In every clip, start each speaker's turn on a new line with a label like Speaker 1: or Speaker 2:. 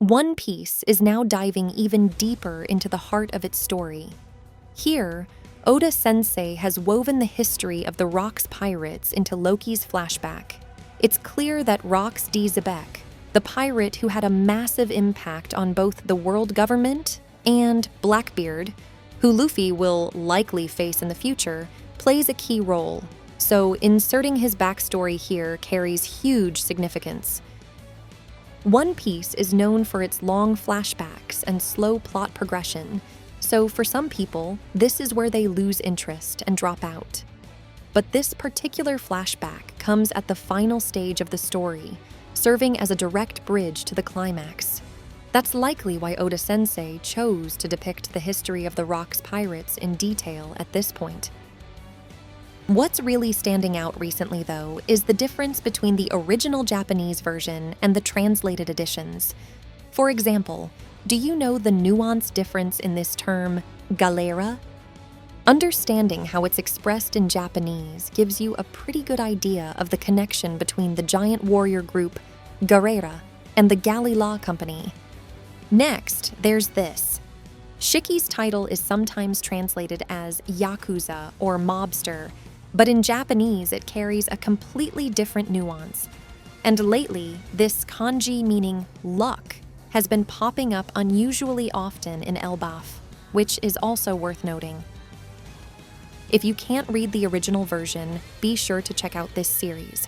Speaker 1: One Piece is now diving even deeper into the heart of its story. Here, Oda Sensei has woven the history of the Rocks pirates into Loki's flashback. It's clear that Rox D. Zebek, the pirate who had a massive impact on both the world government and Blackbeard, who Luffy will likely face in the future, plays a key role. So inserting his backstory here carries huge significance. One Piece is known for its long flashbacks and slow plot progression, so for some people, this is where they lose interest and drop out. But this particular flashback comes at the final stage of the story, serving as a direct bridge to the climax. That's likely why Oda Sensei chose to depict the history of the Rocks pirates in detail at this point. What's really standing out recently, though, is the difference between the original Japanese version and the translated editions. For example, do you know the nuance difference in this term, galera? Understanding how it's expressed in Japanese gives you a pretty good idea of the connection between the giant warrior group, Garera, and the Galley Law Company. Next, there's this. Shiki's title is sometimes translated as Yakuza or Mobster, but in Japanese it carries a completely different nuance. And lately, this kanji meaning luck has been popping up unusually often in Elbaf, which is also worth noting. If you can't read the original version, be sure to check out this series.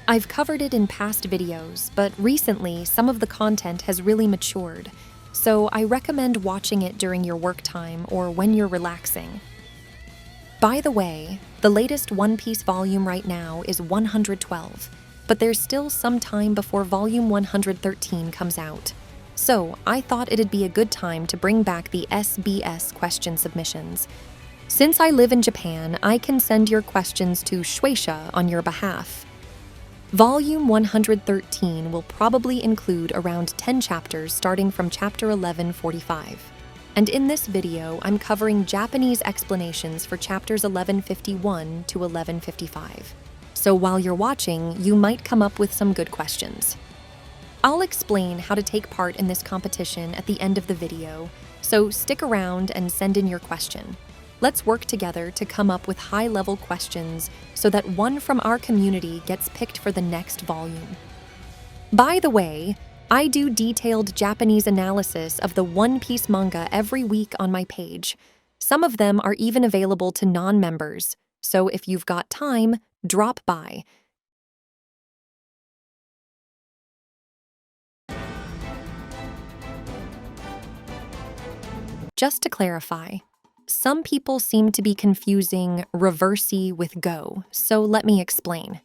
Speaker 1: I've covered it in past videos, but recently some of the content has really matured, so I recommend watching it during your work time or when you're relaxing. By the way, the latest One Piece volume right now is 112, but there's still some time before volume 113 comes out. So I thought it'd be a good time to bring back the SBS question submissions. Since I live in Japan, I can send your questions to Shueisha on your behalf. Volume 113 will probably include around 10 chapters starting from chapter 1145. And in this video, I'm covering Japanese explanations for chapters 1151 to 1155. So while you're watching, you might come up with some good questions. I'll explain how to take part in this competition at the end of the video, so stick around and send in your question. Let's work together to come up with high-level questions so that one from our community gets picked for the next volume. By the way, I do detailed Japanese analysis of the One Piece manga every week on my page. Some of them are even available to non-members, so if you've got time, drop by. Just to clarify, some people seem to be confusing reversey with go, so let me explain.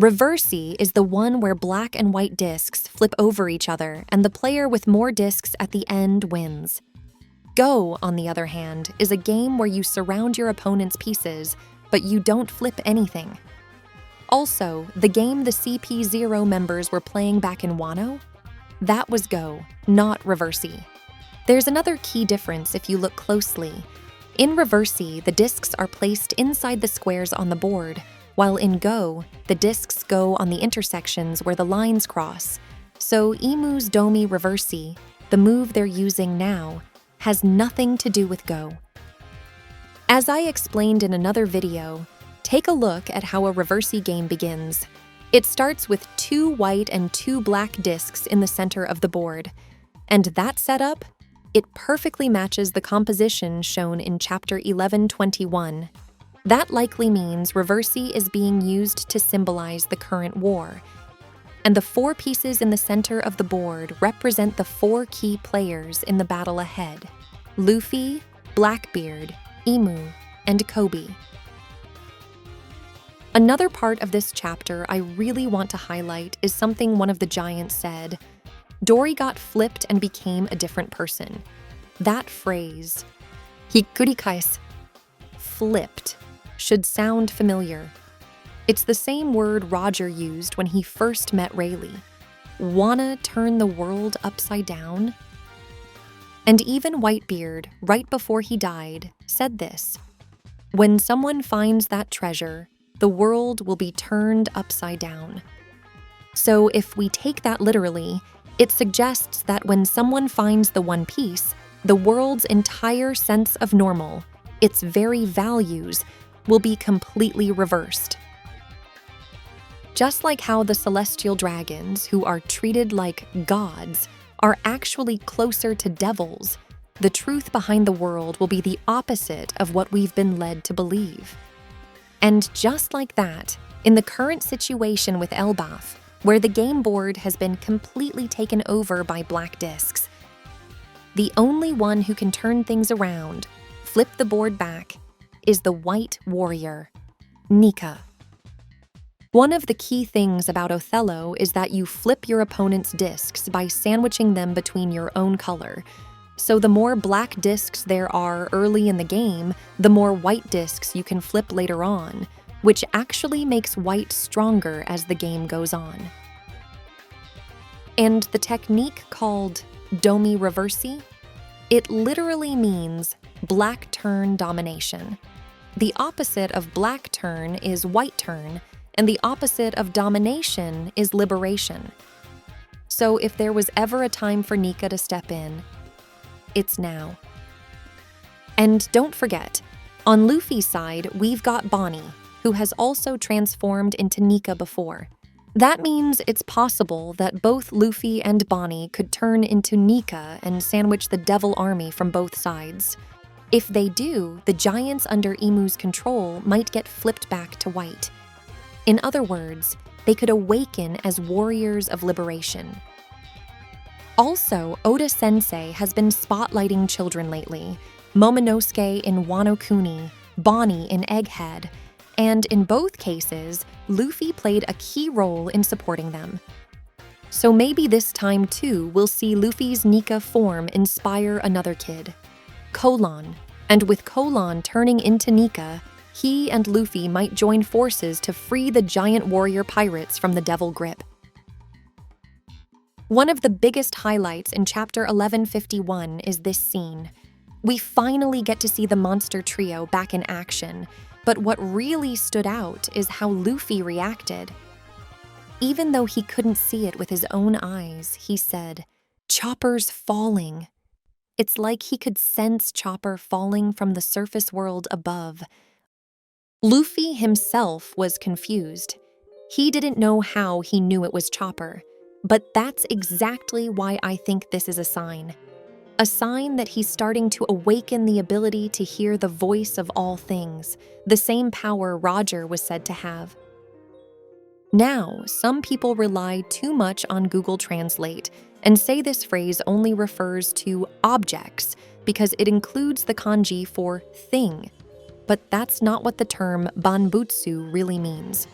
Speaker 1: Reversey is the one where black and white discs flip over each other and the player with more discs at the end wins. Go, on the other hand, is a game where you surround your opponent's pieces, but you don't flip anything. Also, the game the CP0 members were playing back in Wano? That was Go, not Reversey. There's another key difference if you look closely. In Reversey, the discs are placed inside the squares on the board, while in Go, the discs go on the intersections where the lines cross. So Imu's Domi Reversey, the move they're using now, has nothing to do with Go. As I explained in another video, take a look at how a Reversey game begins. It starts with 2 white and 2 black discs in the center of the board. And that setup, it perfectly matches the composition shown in chapter 1121. That likely means Reversey is being used to symbolize the current war. And the 4 pieces in the center of the board represent the 4 key players in the battle ahead: Luffy, Blackbeard, Imu, and Kobe. Another part of this chapter I really want to highlight is something one of the giants said. Dory got flipped and became a different person. That phrase, hikkurikaesu, flipped, should sound familiar. It's the same word Roger used when he first met Rayleigh. Wanna turn the world upside down? And even Whitebeard, right before he died, said this: when someone finds that treasure, the world will be turned upside down. So if we take that literally, It suggests that when someone finds the One Piece, the world's entire sense of normal, its very values, will be completely reversed. Just like how the celestial dragons, who are treated like gods, are actually closer to devils, the truth behind the world will be the opposite of what we've been led to believe. And just like that, in the current situation with Elbaf, where the game board has been completely taken over by black discs, the only one who can turn things around, flip the board back, is the White Warrior, Nika. One of the key things about Othello is that you flip your opponent's discs by sandwiching them between your own color. So the more black discs there are early in the game, the more white discs you can flip later on, which actually makes white stronger as the game goes on. And the technique called domi reversi, it literally means black turn domination. The opposite of black turn is white turn, and the opposite of domination is liberation. So if there was ever a time for Nika to step in, it's now. And don't forget, on Luffy's side, we've got Bonnie, who has also transformed into Nika before. That means it's possible that both Luffy and Bonnie could turn into Nika and sandwich the devil army from both sides. If they do, the giants under Imu's control might get flipped back to white. In other words, they could awaken as warriors of liberation. Also, Oda Sensei has been spotlighting children lately, Momonosuke in Wano Kuni, Bonnie in Egghead, and in both cases, Luffy played a key role in supporting them. So maybe this time too we'll see Luffy's Nika form inspire another kid, Colon, and with Colon turning into Nika, he and Luffy might join forces to free the giant warrior pirates from the devil grip. One of the biggest highlights in Chapter 1151 is this scene. We finally get to see the monster trio back in action, but what really stood out is how Luffy reacted. Even though he couldn't see it with his own eyes, he said, "Chopper's falling." It's like he could sense Chopper falling from the surface world above. Luffy himself was confused. He didn't know how he knew it was Chopper, but that's exactly why I think this is a sign. A sign that he's starting to awaken the ability to hear the voice of all things, the same power Roger was said to have. Now, some people rely too much on Google Translate and say this phrase only refers to objects because it includes the kanji for thing. But that's not what the term banbutsu really means.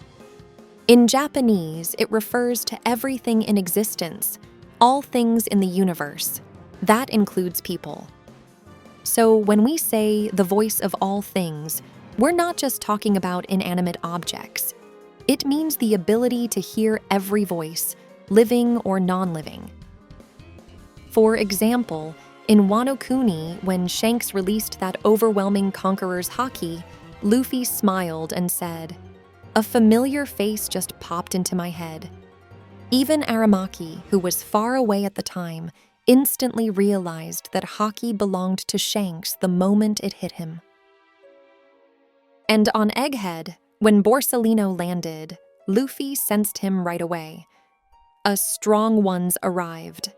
Speaker 1: In Japanese, it refers to everything in existence, all things in the universe. That includes people. So when we say the voice of all things, we're not just talking about inanimate objects. It means the ability to hear every voice, living or non-living. For example, in Wano Kuni, when Shanks released that overwhelming Conqueror's haki, Luffy smiled and said, "A familiar face just popped into my head." Even Aramaki, who was far away at the time, instantly realized that haki belonged to Shanks the moment it hit him. And on Egghead, when Borsalino landed, Luffy sensed him right away. A strong one's arrived.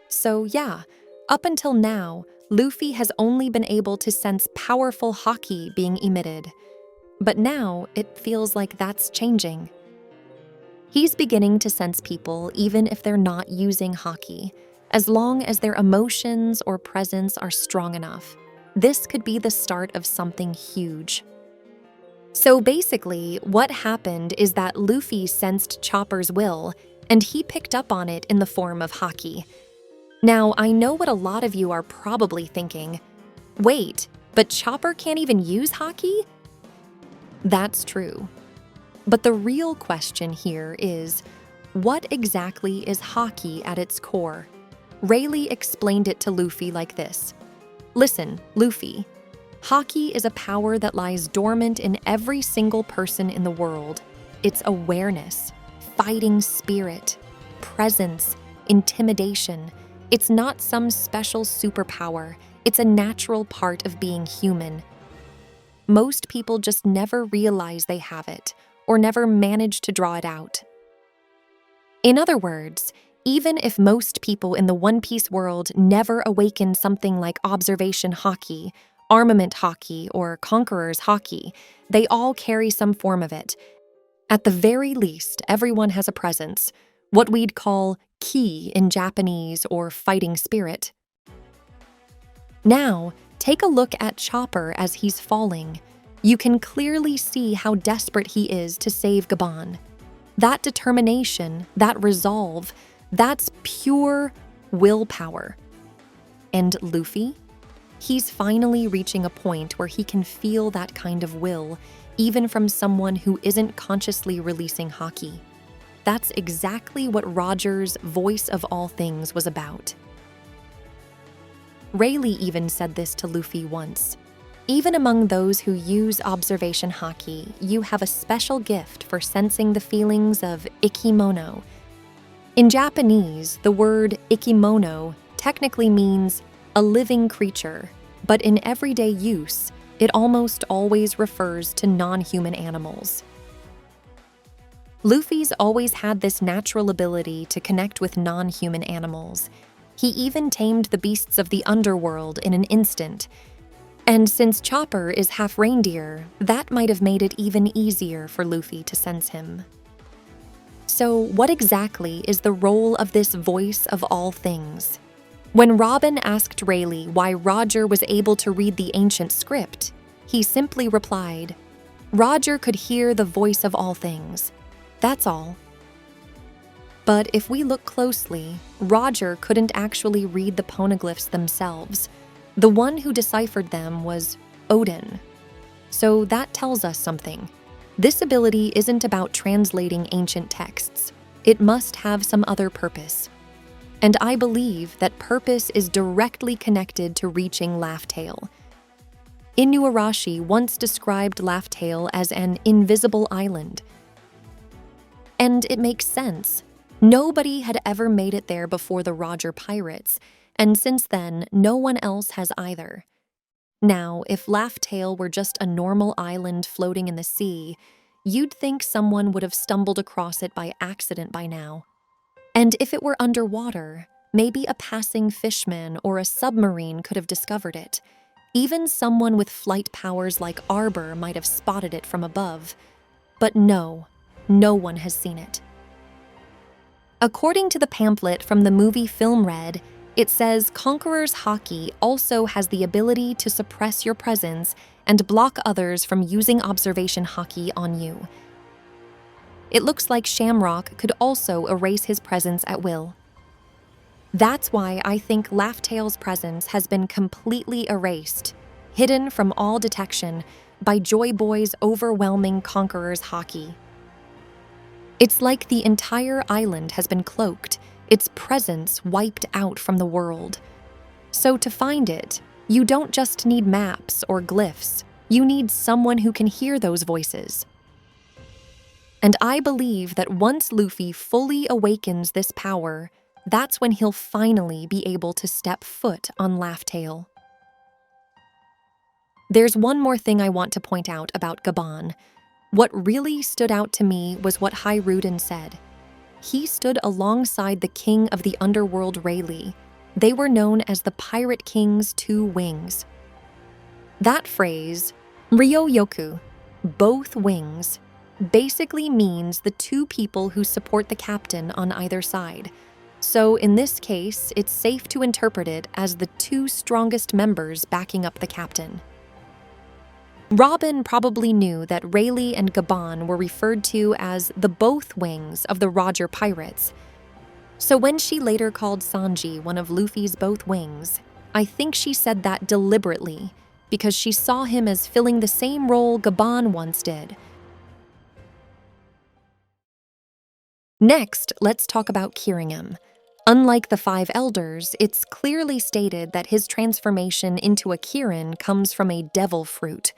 Speaker 1: So yeah, up until now, Luffy has only been able to sense powerful haki being emitted. But now, it feels like that's changing. He's beginning to sense people even if they're not using haki, as long as their emotions or presence are strong enough. This could be the start of something huge. So basically, what happened is that Luffy sensed Chopper's will, and he picked up on it in the form of haki. Now, I know what a lot of you are probably thinking. Wait, but Chopper can't even use haki? That's true. But the real question here is, what exactly is haki at its core? Rayleigh explained it to Luffy like this. Listen, Luffy. Haki is a power that lies dormant in every single person in the world. It's awareness, fighting spirit, presence, intimidation. It's not some special superpower. It's a natural part of being human. Most people just never realize they have it, or never manage to draw it out. In other words, even if most people in the One Piece world never awaken something like observation haki, armament haki, or conqueror's haki, they all carry some form of it. At the very least, everyone has a presence, what we'd call ki in Japanese or fighting spirit. Now, take a look at Chopper as he's falling. You can clearly see how desperate he is to save Gabon. That determination, that resolve, that's pure willpower. And Luffy? He's finally reaching a point where he can feel that kind of will, even from someone who isn't consciously releasing haki. That's exactly what Roger's voice of all things was about. Rayleigh even said this to Luffy once. Even among those who use observation haki, you have a special gift for sensing the feelings of ikimono. In Japanese, the word ikimono technically means a living creature, but in everyday use, it almost always refers to non-human animals. Luffy's always had this natural ability to connect with non-human animals. He even tamed the beasts of the underworld in an instant. And since Chopper is half reindeer, that might have made it even easier for Luffy to sense him. So what exactly is the role of this voice of all things? When Robin asked Rayleigh why Roger was able to read the ancient script, he simply replied, "Roger could hear the voice of all things. That's all." But if we look closely, Roger couldn't actually read the poneglyphs themselves. The one who deciphered them was Odin. So that tells us something. This ability isn't about translating ancient texts. It must have some other purpose. And I believe that purpose is directly connected to reaching Laugh Tale. Inuarashi once described Laugh Tale as an invisible island. And it makes sense. Nobody had ever made it there before the Roger pirates, and since then, no one else has either. Now, if Laugh Tale were just a normal island floating in the sea, you'd think someone would have stumbled across it by accident by now. And if it were underwater, maybe a passing fishman or a submarine could have discovered it. Even someone with flight powers like Arbor might have spotted it from above. But no one has seen it. According to the pamphlet from the movie Film Red, it says Conqueror's haki also has the ability to suppress your presence and block others from using observation haki on you. It looks like Shamrock could also erase his presence at will. That's why I think Laugh Tale's presence has been completely erased, hidden from all detection by Joy Boy's overwhelming Conqueror's haki. It's like the entire island has been cloaked, its presence wiped out from the world. So to find it, you don't just need maps or glyphs, you need someone who can hear those voices. And I believe that once Luffy fully awakens this power, that's when he'll finally be able to step foot on Laugh Tale. There's one more thing I want to point out about Gabon. What really stood out to me was what Hiruden said. He stood alongside the king of the underworld Rayleigh. They were known as the Pirate King's two wings. That phrase, Ryo-yoku, both wings, basically means the two people who support the captain on either side. So in this case, it's safe to interpret it as the two strongest members backing up the captain. Robin probably knew that Rayleigh and Gabon were referred to as the both wings of the Roger pirates. So when she later called Sanji one of Luffy's both wings, I think she said that deliberately because she saw him as filling the same role Gabon once did. Next, let's talk about Kiringham. Unlike the Five Elders, it's clearly stated that his transformation into a Kirin comes from a devil fruit.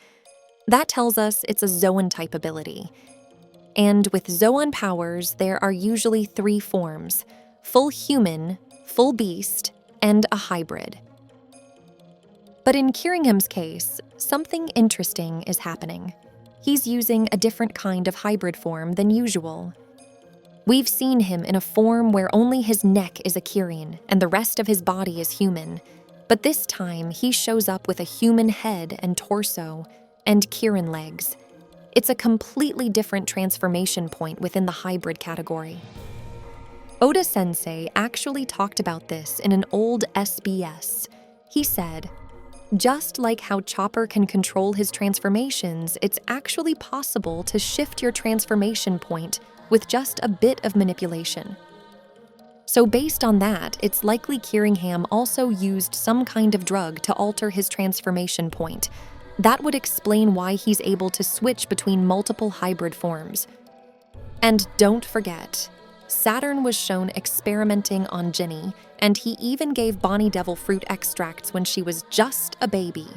Speaker 1: That tells us it's a Zoan-type ability. And with Zoan powers, there are usually three forms: full human, full beast, and a hybrid. But in Kiringham's case, something interesting is happening. He's using a different kind of hybrid form than usual. We've seen him in a form where only his neck is a Kirin and the rest of his body is human, but this time he shows up with a human head and torso and Kirin legs. It's a completely different transformation point within the hybrid category. Oda Sensei actually talked about this in an old SBS. He said, "Just like how Chopper can control his transformations, it's actually possible to shift your transformation point with just a bit of manipulation." So based on that, it's likely Kiringham also used some kind of drug to alter his transformation point. That would explain why he's able to switch between multiple hybrid forms. And don't forget, Saturn was shown experimenting on Ginny, and he even gave Bonnie Devil fruit extracts when she was just a baby.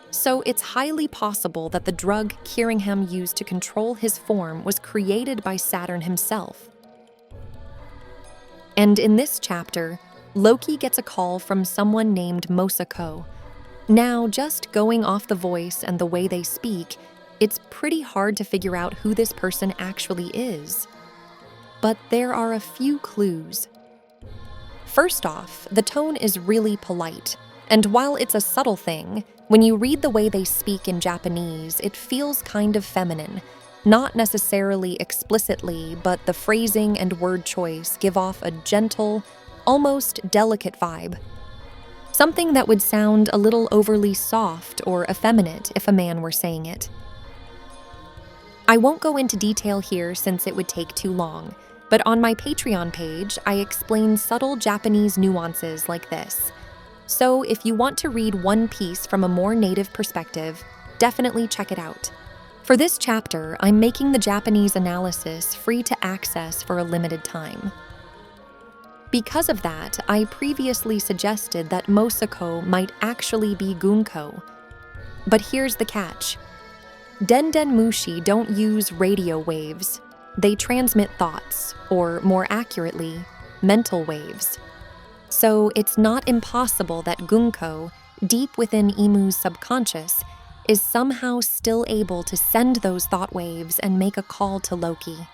Speaker 1: So it's highly possible that the drug Kiringham used to control his form was created by Saturn himself. And in this chapter, Loki gets a call from someone named Mosako. Now, just going off the voice and the way they speak, it's pretty hard to figure out who this person actually is. But there are a few clues. First off, the tone is really polite, and while it's a subtle thing, when you read the way they speak in Japanese, it feels kind of feminine. Not necessarily explicitly, but the phrasing and word choice give off a gentle, almost delicate vibe. Something that would sound a little overly soft or effeminate if a man were saying it. I won't go into detail here since it would take too long, but on my Patreon page, I explain subtle Japanese nuances like this. So if you want to read One Piece from a more native perspective, definitely check it out. For this chapter, I'm making the Japanese analysis free to access for a limited time. Because of that, I previously suggested that Mosako might actually be Gunko. But here's the catch. Denden Mushi don't use radio waves. They transmit thoughts, or more accurately, mental waves. So it's not impossible that Gunko, deep within Imu's subconscious, is somehow still able to send those thought waves and make a call to Loki.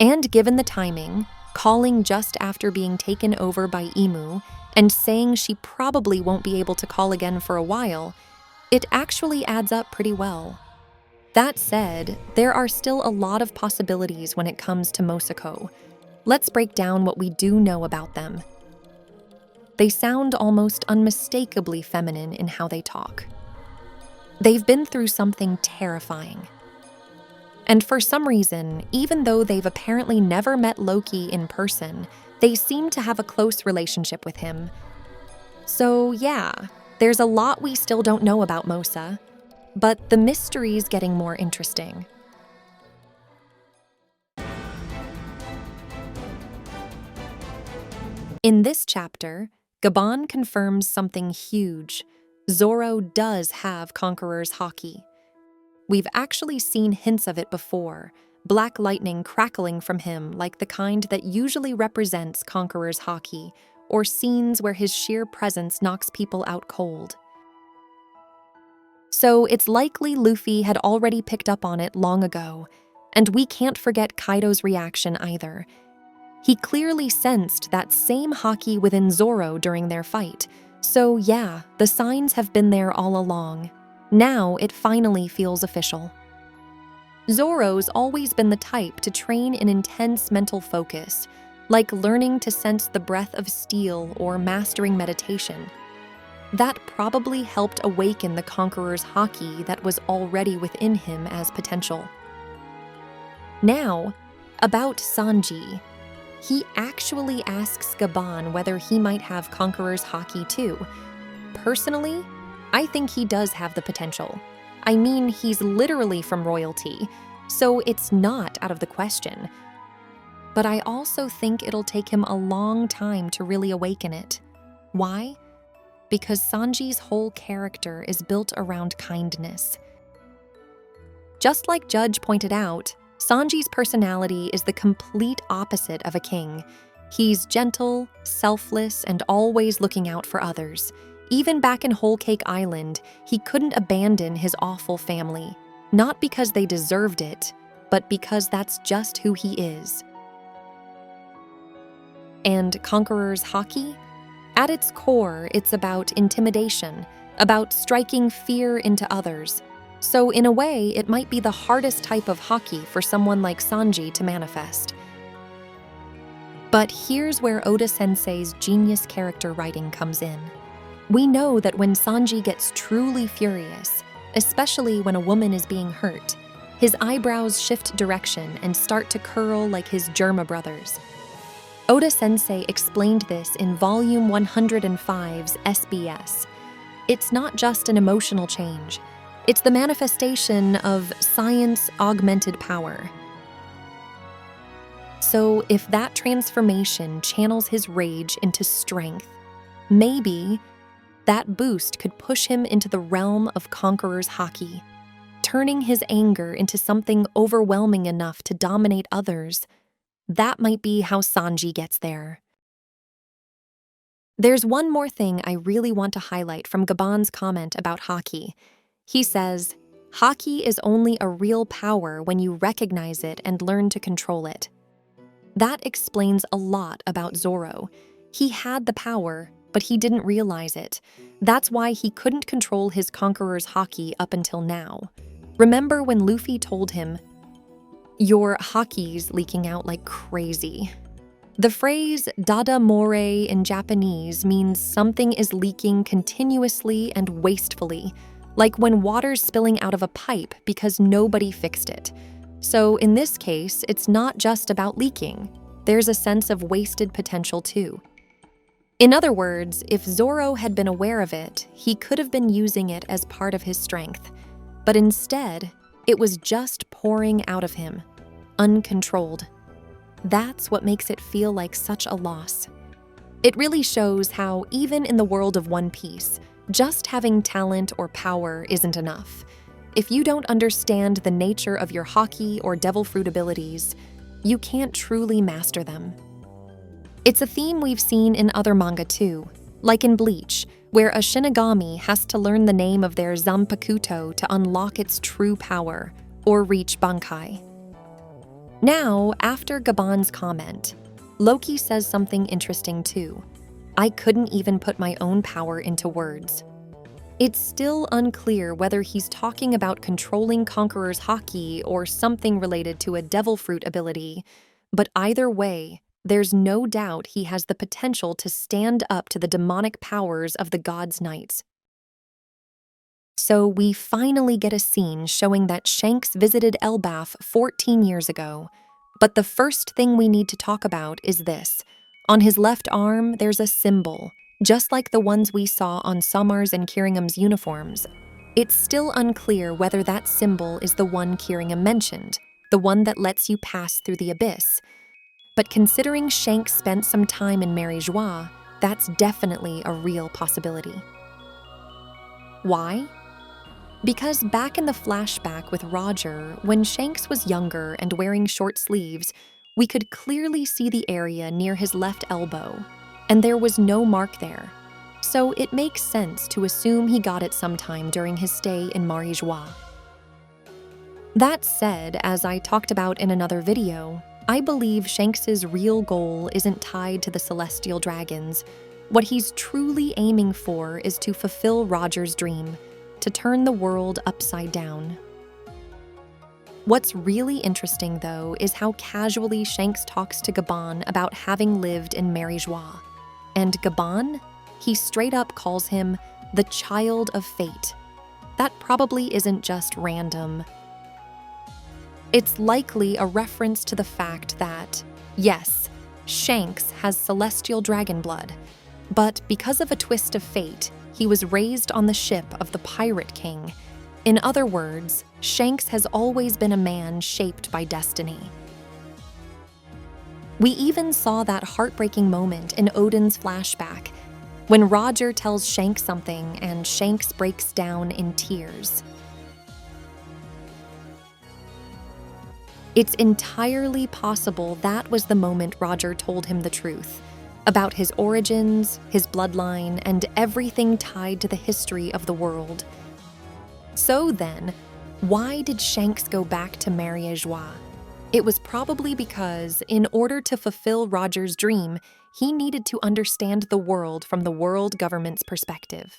Speaker 1: And given the timing, calling just after being taken over by Imu and saying she probably won't be able to call again for a while, it actually adds up pretty well. That said, there are still a lot of possibilities when it comes to Mosako. Let's break down what we do know about them. They sound almost unmistakably feminine in how they talk. They've been through something terrifying. And for some reason, even though they've apparently never met Loki in person, they seem to have a close relationship with him. So yeah, there's a lot we still don't know about Mosa, but the mystery's getting more interesting. In this chapter, Gaban confirms something huge. Zoro does have Conqueror's Haki. We've actually seen hints of it before, black lightning crackling from him like the kind that usually represents Conqueror's Haki, or scenes where his sheer presence knocks people out cold. So it's likely Luffy had already picked up on it long ago, and we can't forget Kaido's reaction either. He clearly sensed that same Haki within Zoro during their fight, so yeah, the signs have been there all along. Now it finally feels official. Zoro's always been the type to train in intense mental focus, like learning to sense the breath of steel or mastering meditation. That probably helped awaken the Conqueror's Haki that was already within him as potential. Now, about Sanji. He actually asks Gaban whether he might have Conqueror's Haki too. Personally, I think he does have the potential. I mean, he's literally from royalty, so it's not out of the question. But I also think it'll take him a long time to really awaken it. Why? Because Sanji's whole character is built around kindness. Just like Judge pointed out, Sanji's personality is the complete opposite of a king. He's gentle, selfless, and always looking out for others. Even back in Whole Cake Island, he couldn't abandon his awful family, not because they deserved it, but because that's just who he is. And Conqueror's Haki? At its core, it's about intimidation, about striking fear into others. So in a way, it might be the hardest type of haki for someone like Sanji to manifest. But here's where Oda-sensei's genius character writing comes in. We know that when Sanji gets truly furious, especially when a woman is being hurt, his eyebrows shift direction and start to curl like his Germa brothers. Oda-sensei explained this in Volume 105's SBS. It's not just an emotional change. It's the manifestation of science-augmented power. So if that transformation channels his rage into strength, maybe that boost could push him into the realm of Conqueror's Haki, turning his anger into something overwhelming enough to dominate others. That might be how Sanji gets there. There's one more thing I really want to highlight from Gaban's comment about Haki. He says, Haki is only a real power when you recognize it and learn to control it. That explains a lot about Zoro. He had the power, but he didn't realize it. That's why he couldn't control his Conqueror's Haki up until now. Remember when Luffy told him, "Your Haki's leaking out like crazy." The phrase dada more in Japanese means something is leaking continuously and wastefully, like when water's spilling out of a pipe because nobody fixed it. So in this case, it's not just about leaking. There's a sense of wasted potential too. In other words, if Zoro had been aware of it, he could have been using it as part of his strength. But instead, it was just pouring out of him, uncontrolled. That's what makes it feel like such a loss. It really shows how, even in the world of One Piece, just having talent or power isn't enough. If you don't understand the nature of your Haki or Devil Fruit abilities, you can't truly master them. It's a theme we've seen in other manga too, like in Bleach, where a Shinigami has to learn the name of their Zanpakuto to unlock its true power, or reach Bankai. Now, after Gaban's comment, Loki says something interesting too. I couldn't even put my own power into words. It's still unclear whether he's talking about controlling Conqueror's Haki or something related to a Devil Fruit ability, but either way, there's no doubt he has the potential to stand up to the demonic powers of the God's Knights. So we finally get a scene showing that Shanks visited Elbaf 14 years ago. But the first thing we need to talk about is this. On his left arm, there's a symbol, just like the ones we saw on Samar's and Kiringam's uniforms. It's still unclear whether that symbol is the one Kiringam mentioned, the one that lets you pass through the abyss. But considering Shanks spent some time in Mary Joie, that's definitely a real possibility. Why? Because back in the flashback with Roger, when Shanks was younger and wearing short sleeves, we could clearly see the area near his left elbow, and there was no mark there. So it makes sense to assume he got it sometime during his stay in Mary Joie. That said, as I talked about in another video, I believe Shanks's real goal isn't tied to the Celestial Dragons. What he's truly aiming for is to fulfill Roger's dream, to turn the world upside down. What's really interesting, though, is how casually Shanks talks to Gaban about having lived in Mary Joie. And Gaban? He straight up calls him the Child of Fate. That probably isn't just random. It's likely a reference to the fact that, yes, Shanks has celestial dragon blood, but because of a twist of fate, he was raised on the ship of the Pirate King. In other words, Shanks has always been a man shaped by destiny. We even saw that heartbreaking moment in Odin's flashback, when Roger tells Shanks something and Shanks breaks down in tears. It's entirely possible that was the moment Roger told him the truth about his origins, his bloodline, and everything tied to the history of the world. So then, why did Shanks go back to Mariejois? It was probably because, in order to fulfill Roger's dream, he needed to understand the world from the world government's perspective.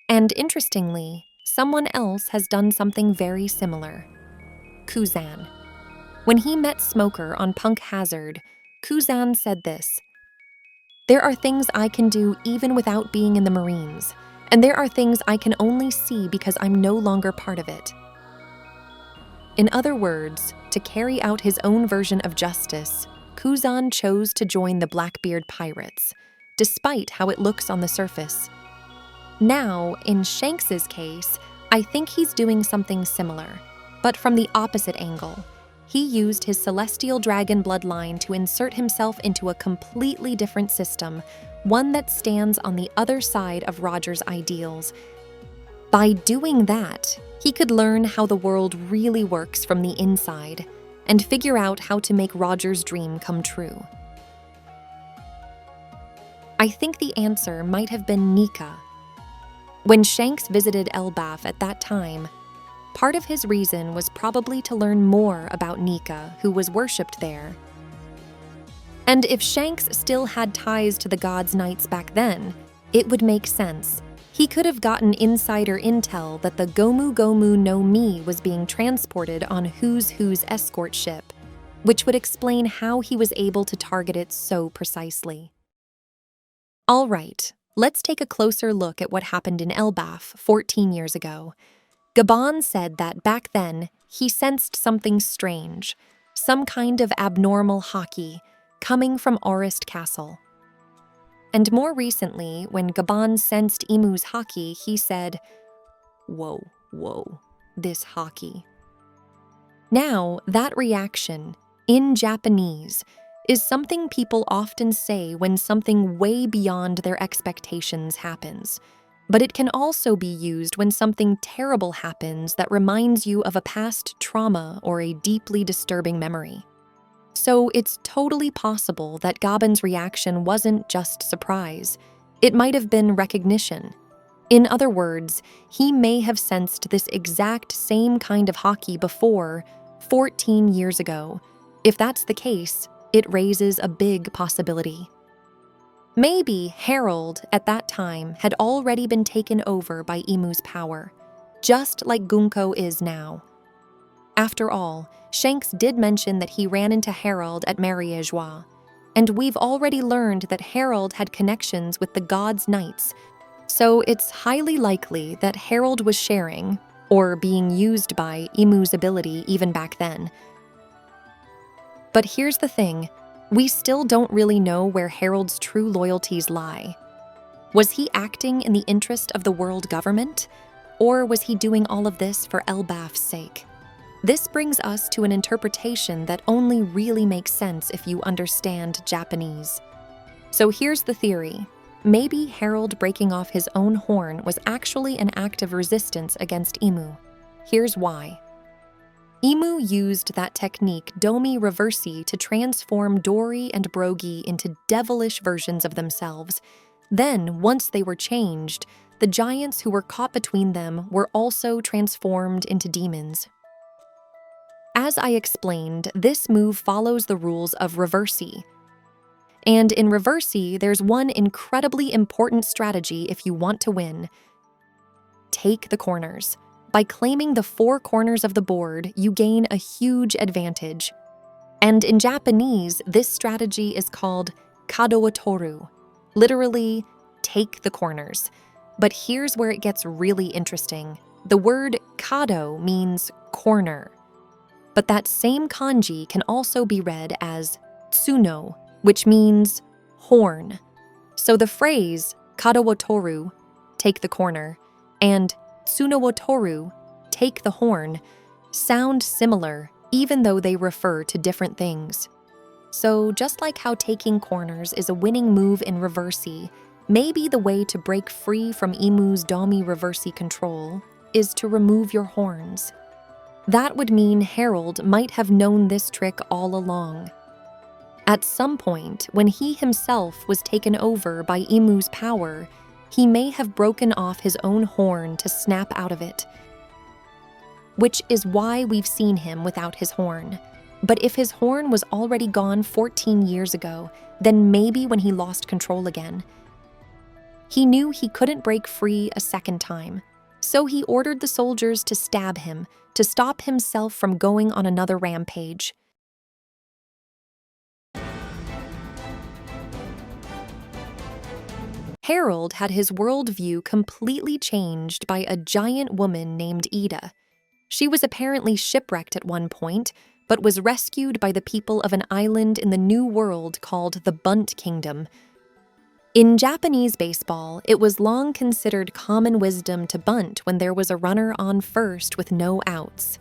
Speaker 1: And interestingly, someone else has done something very similar. Kuzan. When he met Smoker on Punk Hazard, Kuzan said this: "There are things I can do even without being in the Marines, and there are things I can only see because I'm no longer part of it." In other words, to carry out his own version of justice, Kuzan chose to join the Blackbeard Pirates, despite how it looks on the surface. Now, in Shanks's case, I think he's doing something similar, but from the opposite angle. He used his celestial dragon bloodline to insert himself into a completely different system, one that stands on the other side of Roger's ideals. By doing that, he could learn how the world really works from the inside and figure out how to make Roger's dream come true. I think the answer might have been Nika. When Shanks visited Elbaf at that time, part of his reason was probably to learn more about Nika, who was worshipped there. And if Shanks still had ties to the God's Knights back then, it would make sense. He could have gotten insider intel that the Gomu Gomu no Mi was being transported on Who's Who's escort ship, which would explain how he was able to target it so precisely. All right, let's take a closer look at what happened in Elbaf 14 years ago. Gabon said that back then, he sensed something strange, some kind of abnormal haki, coming from Orist Castle. And more recently, when Gabon sensed Imu's haki, he said, "Whoa, this haki." Now, that reaction, in Japanese, is something people often say when something way beyond their expectations happens. But it can also be used when something terrible happens that reminds you of a past trauma or a deeply disturbing memory. So it's totally possible that Gabon's reaction wasn't just surprise. It might have been recognition. In other words, he may have sensed this exact same kind of haki before, 14 years ago. If that's the case, it raises a big possibility. Maybe Harold, at that time, had already been taken over by Imu's power, just like Gunko is now. After all, Shanks did mention that he ran into Harold at Mariejois, and we've already learned that Harold had connections with the God's Knights, so it's highly likely that Harold was sharing, or being used by, Imu's ability even back then. But here's the thing. We still don't really know where Harold's true loyalties lie. Was he acting in the interest of the world government? Or was he doing all of this for Elbaf's sake? This brings us to an interpretation that only really makes sense if you understand Japanese. So here's the theory. Maybe Harold breaking off his own horn was actually an act of resistance against Imu. Here's why. Imu used that technique Domi Reversi to transform Dory and Brogy into devilish versions of themselves. Then, once they were changed, the giants who were caught between them were also transformed into demons. As I explained, this move follows the rules of Reversi. And in Reversi, there's one incredibly important strategy if you want to win. Take the corners. By claiming the 4 corners of the board, you gain a huge advantage. And in Japanese, this strategy is called kado wa toru, literally, take the corners. But here's where it gets really interesting. The word kado means corner. But that same kanji can also be read as tsuno, which means horn. So the phrase kado wa toru, take the corner, and tsuno wa toru, take the horn, sound similar even though they refer to different things. So just like how taking corners is a winning move in Reversi, maybe the way to break free from Imu's Domi Reversi control is to remove your horns. That would mean Harold might have known this trick all along. At some point, when he himself was taken over by Imu's power, he may have broken off his own horn to snap out of it, which is why we've seen him without his horn. But if his horn was already gone 14 years ago, then maybe when he lost control again. He knew he couldn't break free a second time, so he ordered the soldiers to stab him to stop himself from going on another rampage. Harold had his worldview completely changed by a giant woman named Ida. She was apparently shipwrecked at one point, but was rescued by the people of an island in the New World called the Bunt Kingdom. In Japanese baseball, it was long considered common wisdom to bunt when there was a runner on first with no outs.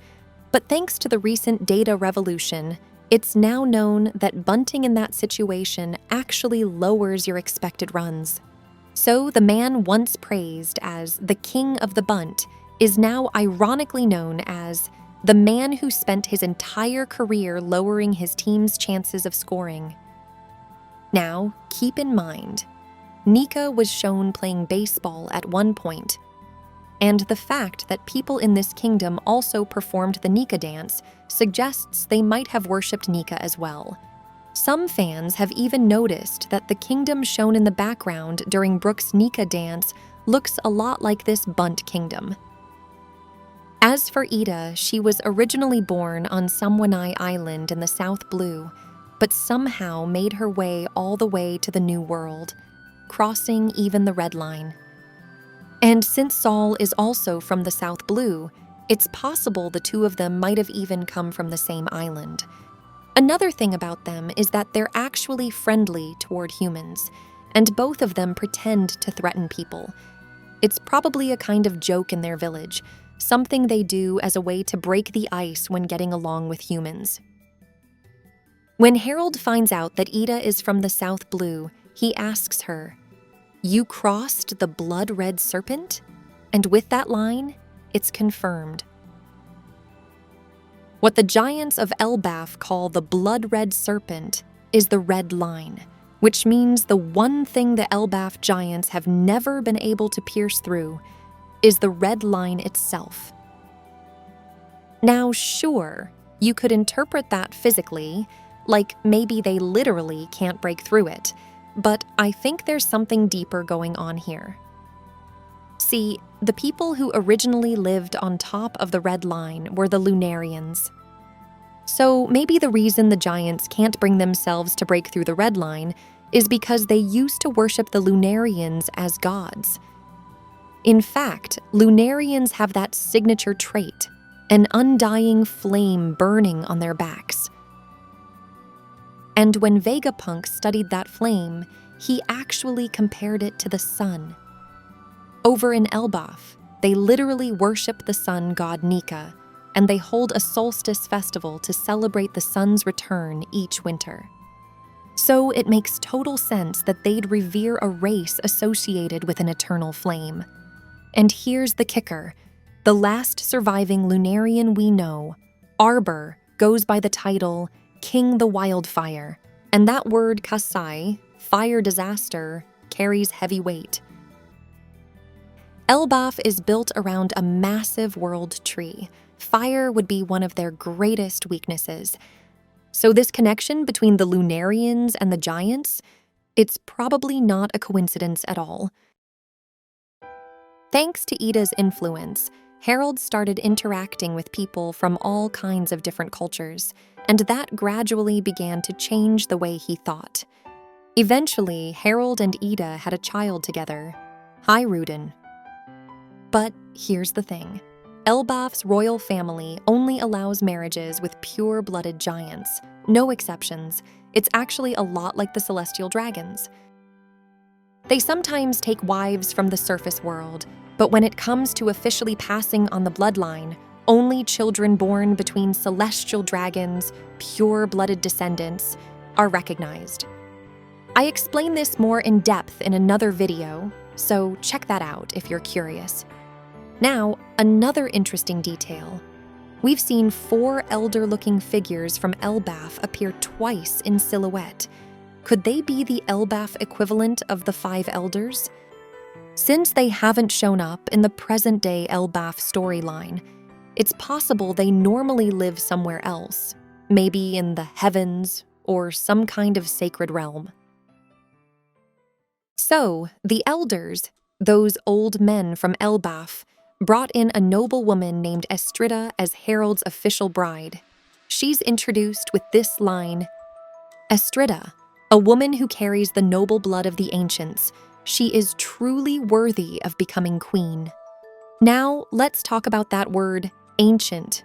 Speaker 1: But thanks to the recent data revolution, it's now known that bunting in that situation actually lowers your expected runs. So the man once praised as the king of the bunt is now ironically known as the man who spent his entire career lowering his team's chances of scoring. Now, keep in mind, Nika was shown playing baseball at one point, and the fact that people in this kingdom also performed the Nika dance suggests they might have worshipped Nika as well. Some fans have even noticed that the kingdom shown in the background during Brook's Nika dance looks a lot like this Bunt Kingdom. As for Ida, she was originally born on Samwanai Island in the South Blue, but somehow made her way all the way to the New World, crossing even the Red Line. And since Saul is also from the South Blue, it's possible the two of them might have even come from the same island. Another thing about them is that they're actually friendly toward humans, and both of them pretend to threaten people. It's probably a kind of joke in their village, something they do as a way to break the ice when getting along with humans. When Harold finds out that Ida is from the South Blue, he asks her, "You crossed the blood-red serpent?" And with that line, it's confirmed. What the giants of Elbaf call the blood-red serpent is the red line, which means the one thing the Elbaf giants have never been able to pierce through is the red line itself. Now, sure, you could interpret that physically, like maybe they literally can't break through it, but I think there's something deeper going on here. See, the people who originally lived on top of the red line were the Lunarians. So maybe the reason the giants can't bring themselves to break through the red line is because they used to worship the Lunarians as gods. In fact, Lunarians have that signature trait, an undying flame burning on their backs. And when Vegapunk studied that flame, he actually compared it to the sun. Over in Elbaf, they literally worship the sun god Nika, and they hold a solstice festival to celebrate the sun's return each winter. So it makes total sense that they'd revere a race associated with an eternal flame. And here's the kicker. The last surviving Lunarian we know, Arbor, goes by the title King the Wildfire, and that word Kasai, fire disaster, carries heavy weight. Elbaf is built around a massive world tree. Fire would be one of their greatest weaknesses. So this connection between the Lunarians and the giants, it's probably not a coincidence at all. Thanks to Ida's influence, Harold started interacting with people from all kinds of different cultures, and that gradually began to change the way he thought. Eventually, Harold and Ida had a child together, Hiruden. But here's the thing. Elbaf's royal family only allows marriages with pure-blooded giants. No exceptions. It's actually a lot like the celestial dragons. They sometimes take wives from the surface world, but when it comes to officially passing on the bloodline, only children born between celestial dragons, pure-blooded descendants, are recognized. I explain this more in depth in another video, so check that out if you're curious. Now, another interesting detail. We've seen 4 elder-looking figures from Elbaf appear twice in silhouette. Could they be the Elbaf equivalent of the 5 elders? Since they haven't shown up in the present-day Elbaf storyline, it's possible they normally live somewhere else, maybe in the heavens or some kind of sacred realm. So, the elders, those old men from Elbaf, brought in a noble woman named Estrida as Harold's official bride. She's introduced with this line, "Estrida, a woman who carries the noble blood of the ancients, she is truly worthy of becoming queen." Now, let's talk about that word, ancient.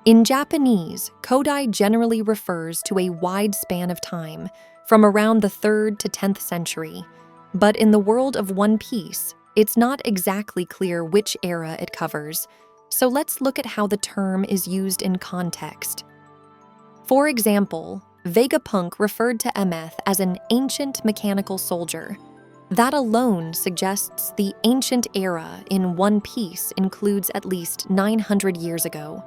Speaker 1: In Japanese, Kodai generally refers to a wide span of time, from around the 3rd to 10th century. But in the world of One Piece, it's not exactly clear which era it covers, so let's look at how the term is used in context. For example, Vegapunk referred to Emeth as an ancient mechanical soldier. That alone suggests the ancient era in One Piece includes at least 900 years ago.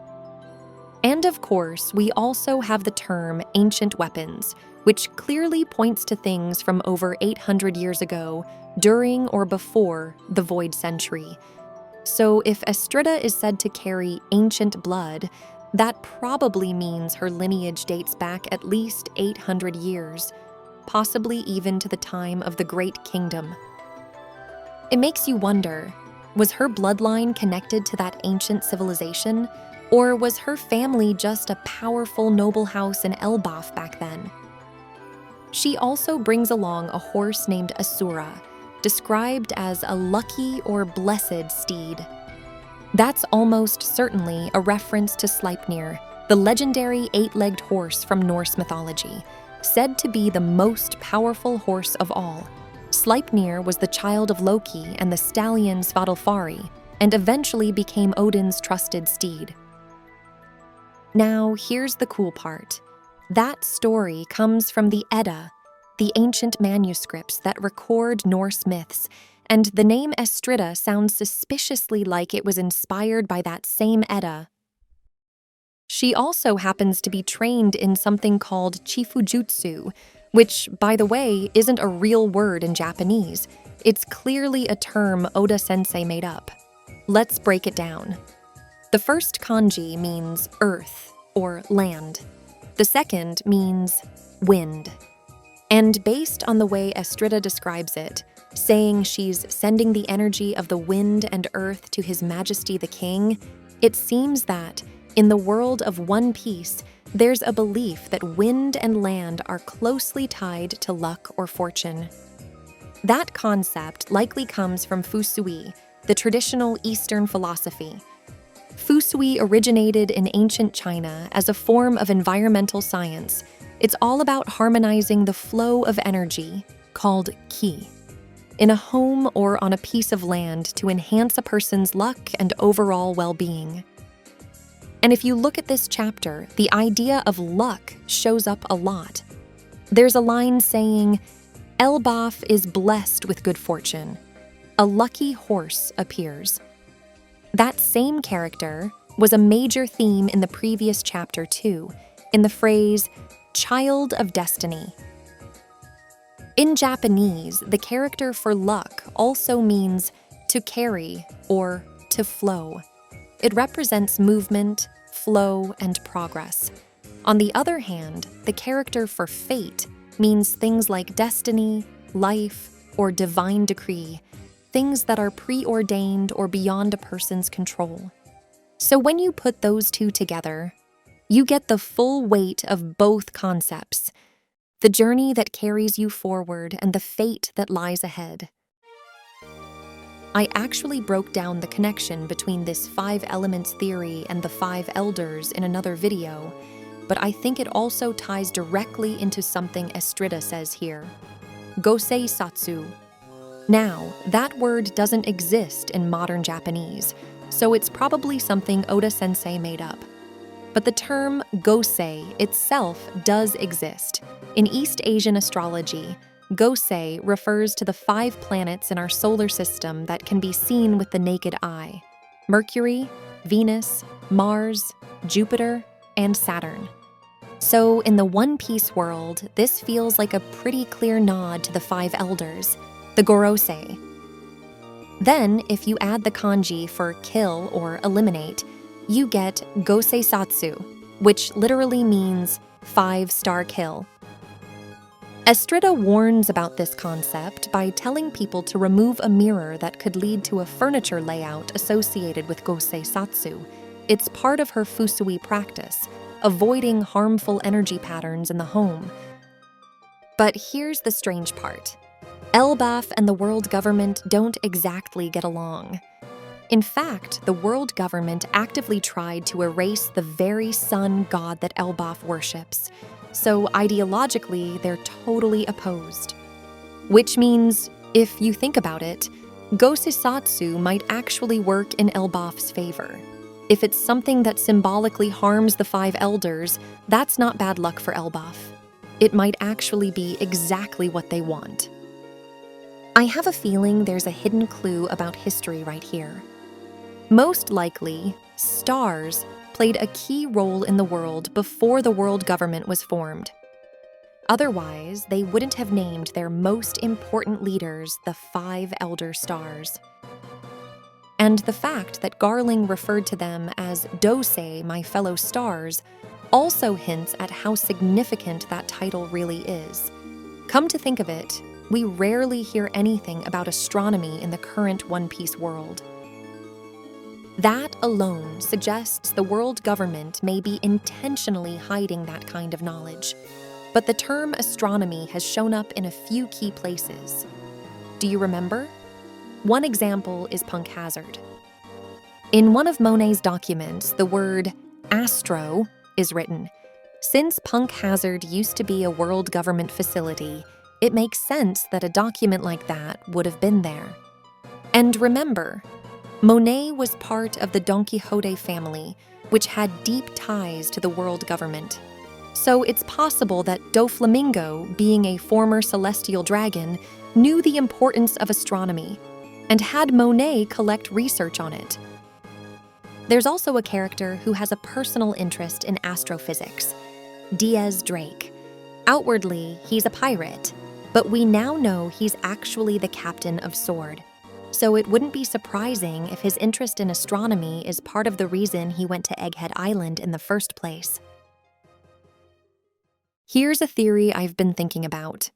Speaker 1: And of course, we also have the term ancient weapons, which clearly points to things from over 800 years ago, during or before the Void Century. So if Estrida is said to carry ancient blood, that probably means her lineage dates back at least 800 years, possibly even to the time of the Great Kingdom. It makes you wonder, was her bloodline connected to that ancient civilization, or was her family just a powerful noble house in Elbaf back then? She also brings along a horse named Asura, described as a lucky or blessed steed. That's almost certainly a reference to Sleipnir, the legendary 8-legged horse from Norse mythology, said to be the most powerful horse of all. Sleipnir was the child of Loki and the stallion Svadilfari, and eventually became Odin's trusted steed. Now, here's the cool part. That story comes from the Edda, the ancient manuscripts that record Norse myths, and the name Estrida sounds suspiciously like it was inspired by that same Edda. She also happens to be trained in something called Chifujutsu, which, by the way, isn't a real word in Japanese. It's clearly a term Oda Sensei made up. Let's break it down. The first kanji means earth or land. The second means wind. And based on the way Estrida describes it, saying she's sending the energy of the wind and earth to His Majesty the King, it seems that, in the world of One Piece, there's a belief that wind and land are closely tied to luck or fortune. That concept likely comes from Fusui, the traditional Eastern philosophy. Fusui originated in ancient China as a form of environmental science. It's all about harmonizing the flow of energy, called qi, in a home or on a piece of land to enhance a person's luck and overall well-being. And if you look at this chapter, the idea of luck shows up a lot. There's a line saying, "Elbaf is blessed with good fortune. A lucky horse appears." That same character was a major theme in the previous chapter too, in the phrase, "child of destiny." In Japanese, the character for luck also means to carry or to flow. It represents movement, flow, and progress. On the other hand, the character for fate means things like destiny, life, or divine decree, things that are preordained or beyond a person's control. So when you put those two together, you get the full weight of both concepts, the journey that carries you forward and the fate that lies ahead. I actually broke down the connection between this 5 elements theory and the 5 elders in another video, but I think it also ties directly into something Estrida says here. Gosei Satsu. Now, that word doesn't exist in modern Japanese, so it's probably something Oda Sensei made up. But the term Gosei itself does exist. In East Asian astrology, Gosei refers to the 5 planets in our solar system that can be seen with the naked eye: Mercury, Venus, Mars, Jupiter, and Saturn. So in the One Piece world, this feels like a pretty clear nod to the 5 elders, the Gorosei. Then, if you add the kanji for kill or eliminate, you get Gosei-satsu, which literally means 5-star kill. Estrida warns about this concept by telling people to remove a mirror that could lead to a furniture layout associated with Gosei-satsu. It's part of her fusui practice, avoiding harmful energy patterns in the home. But here's the strange part. Elbaf and the world government don't exactly get along. In fact, the world government actively tried to erase the very sun god that Elbaf worships, so ideologically they're totally opposed. Which means, if you think about it, Gosei-satsu might actually work in Elbaf's favor. If it's something that symbolically harms the 5 elders, that's not bad luck for Elbaf. It might actually be exactly what they want. I have a feeling there's a hidden clue about history right here. Most likely, stars played a key role in the world before the world government was formed. Otherwise, they wouldn't have named their most important leaders the 5 elder stars. And the fact that Garling referred to them as Dosei, my fellow stars, also hints at how significant that title really is. Come to think of it, we rarely hear anything about astronomy in the current One Piece world. That alone suggests the world government may be intentionally hiding that kind of knowledge. But the term astronomy has shown up in a few key places. Do you remember? One example is Punk Hazard. In one of Monet's documents, the word astro is written. Since Punk Hazard used to be a world government facility, it makes sense that a document like that would have been there. And remember, Monet was part of the Don Quixote family, which had deep ties to the world government. So it's possible that Doflamingo, being a former celestial dragon, knew the importance of astronomy and had Monet collect research on it. There's also a character who has a personal interest in astrophysics, Diaz Drake. Outwardly, he's a pirate, but we now know he's actually the captain of Sword. So it wouldn't be surprising if his interest in astronomy is part of the reason he went to Egghead Island in the first place. Here's a theory I've been thinking about.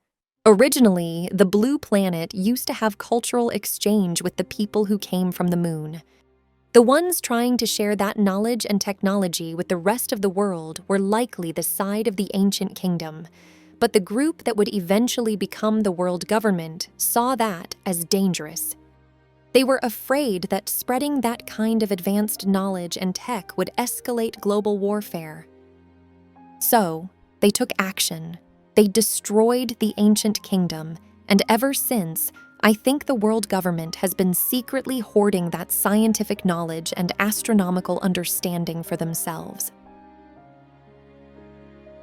Speaker 1: Originally, the Blue Planet used to have cultural exchange with the people who came from the moon. The ones trying to share that knowledge and technology with the rest of the world were likely the side of the ancient kingdom, but the group that would eventually become the world government saw that as dangerous. They were afraid that spreading that kind of advanced knowledge and tech would escalate global warfare. So, they took action. They destroyed the ancient kingdom, and ever since, I think the world government has been secretly hoarding that scientific knowledge and astronomical understanding for themselves.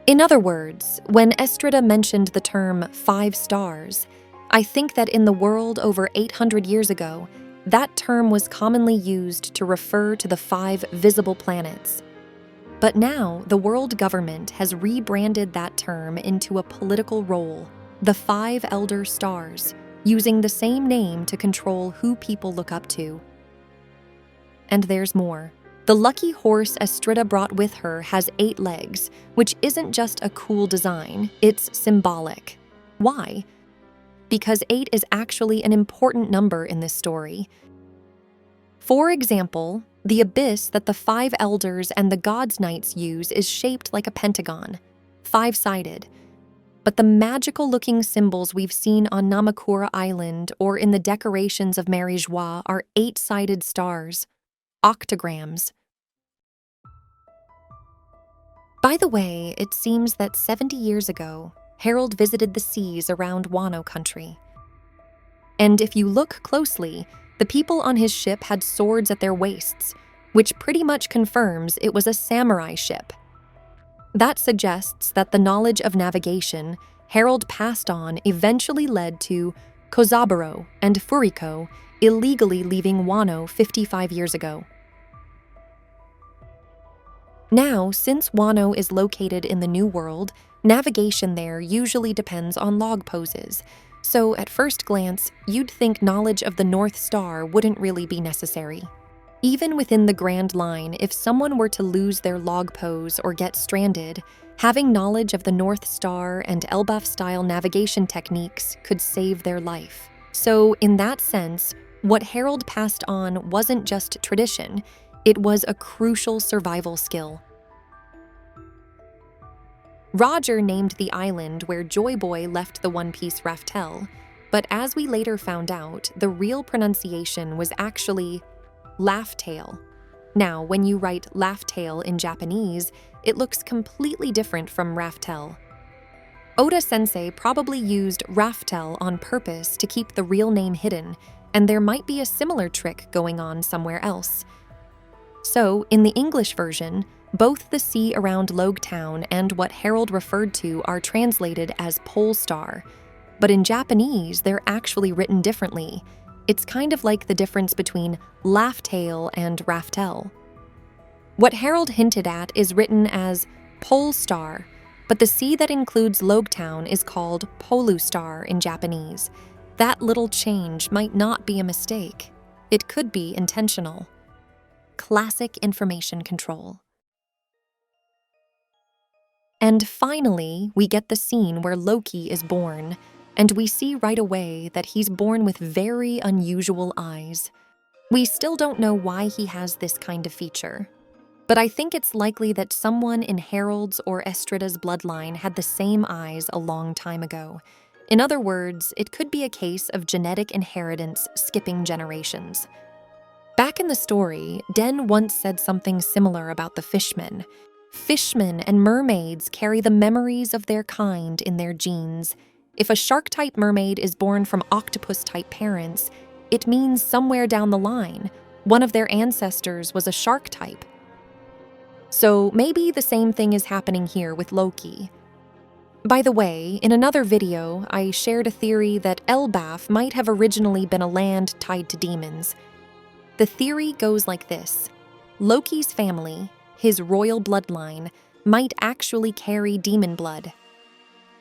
Speaker 1: In other words, when Estrida mentioned the term 5 stars, I think that in the world over 800 years ago, that term was commonly used to refer to the 5 visible planets. But now, the world government has rebranded that term into a political role, the 5 elder stars, using the same name to control who people look up to. And there's more. The lucky horse Estrida brought with her has 8 legs, which isn't just a cool design, it's symbolic. Why? Because 8 is actually an important number in this story. For example, the abyss that the 5 elders and the God's Knights use is shaped like a pentagon, 5-sided. But the magical-looking symbols we've seen on Namakura Island or in the decorations of Mary Joie are 8-sided stars, octograms. By the way, it seems that 70 years ago, Harold visited the seas around Wano country. And if you look closely, the people on his ship had swords at their waists, which pretty much confirms it was a samurai ship. That suggests that the knowledge of navigation Harold passed on eventually led to Kozaburo and Furiko illegally leaving Wano 55 years ago. Now, since Wano is located in the New World, navigation there usually depends on log poses. So at first glance, you'd think knowledge of the North Star wouldn't really be necessary. Even within the Grand Line, if someone were to lose their log pose or get stranded, having knowledge of the North Star and Elbaf-style navigation techniques could save their life. So in that sense, what Harold passed on wasn't just tradition, it was a crucial survival skill. Roger named the island where Joy Boy left the One Piece Raftel, but as we later found out, the real pronunciation was actually Laugh-Tail. Now, when you write Laugh-Tail in Japanese, it looks completely different from Raftel. Oda-sensei probably used Raftel on purpose to keep the real name hidden, and there might be a similar trick going on somewhere else. So, in the English version, both the sea around Logue Town and what Harold referred to are translated as Pole Star, but in Japanese, they're actually written differently. It's kind of like the difference between Laugh-Tail and Raftel. What Harold hinted at is written as Pole Star, but the sea that includes Logue Town is called Polu Star in Japanese. That little change might not be a mistake. It could be intentional. Classic information control. And finally, we get the scene where Loki is born, and we see right away that he's born with very unusual eyes. We still don't know why he has this kind of feature, but I think it's likely that someone in Harold's or Estrida's bloodline had the same eyes a long time ago. In other words, it could be a case of genetic inheritance skipping generations. Back in the story, Den once said something similar about the fishmen. Fishmen and mermaids carry the memories of their kind in their genes. If a shark-type mermaid is born from octopus-type parents, it means somewhere down the line, one of their ancestors was a shark type. So maybe the same thing is happening here with Loki. By the way, in another video, I shared a theory that Elbaf might have originally been a land tied to demons. The theory goes like this. Loki's family, his royal bloodline, might actually carry demon blood.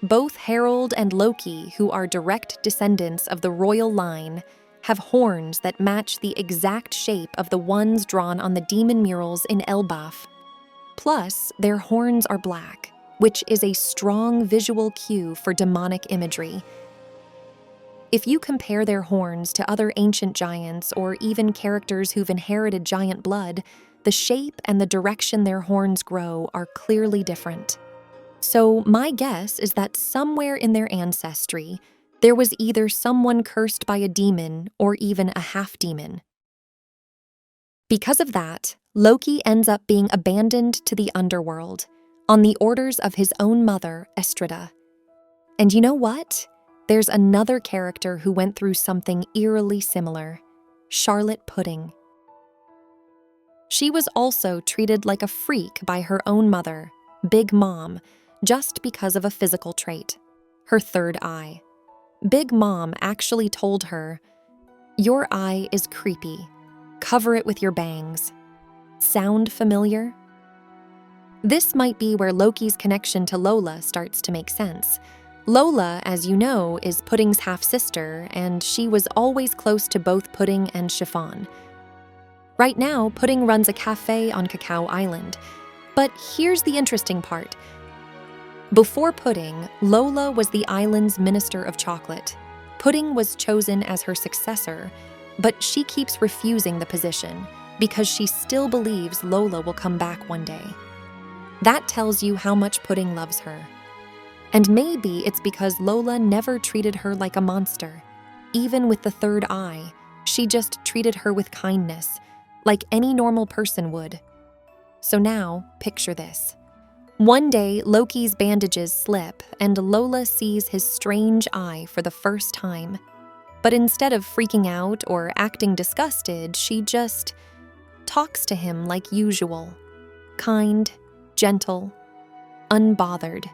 Speaker 1: Both Harold and Loki, who are direct descendants of the royal line, have horns that match the exact shape of the ones drawn on the demon murals in Elbaf. Plus, their horns are black, which is a strong visual cue for demonic imagery. If you compare their horns to other ancient giants or even characters who've inherited giant blood, the shape and the direction their horns grow are clearly different. So my guess is that somewhere in their ancestry, there was either someone cursed by a demon or even a half-demon. Because of that, Loki ends up being abandoned to the underworld, on the orders of his own mother, Estrida. And you know what? There's another character who went through something eerily similar, Charlotte Pudding. She was also treated like a freak by her own mother, Big Mom, just because of a physical trait, her third eye. Big Mom actually told her, "Your eye is creepy. Cover it with your bangs." Sound familiar? This might be where Loki's connection to Lola starts to make sense. Lola, as you know, is Pudding's half-sister, and she was always close to both Pudding and Chiffon. Right now, Pudding runs a cafe on Cacao Island. But here's the interesting part. Before Pudding, Lola was the island's minister of chocolate. Pudding was chosen as her successor, but she keeps refusing the position because she still believes Lola will come back one day. That tells you how much Pudding loves her. And maybe it's because Lola never treated her like a monster. Even with the third eye, she just treated her with kindness, like any normal person would. So now, picture this. One day, Loki's bandages slip, and Lola sees his strange eye for the first time. But instead of freaking out or acting disgusted, she just talks to him like usual. Kind, gentle, unbothered.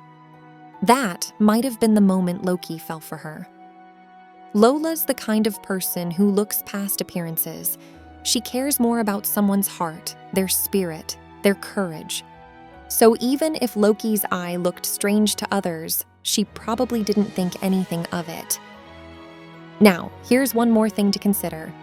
Speaker 1: That might have been the moment Loki fell for her. Lola's the kind of person who looks past appearances. She cares more about someone's heart, their spirit, their courage. So even if Loki's eye looked strange to others, she probably didn't think anything of it. Now, here's one more thing to consider.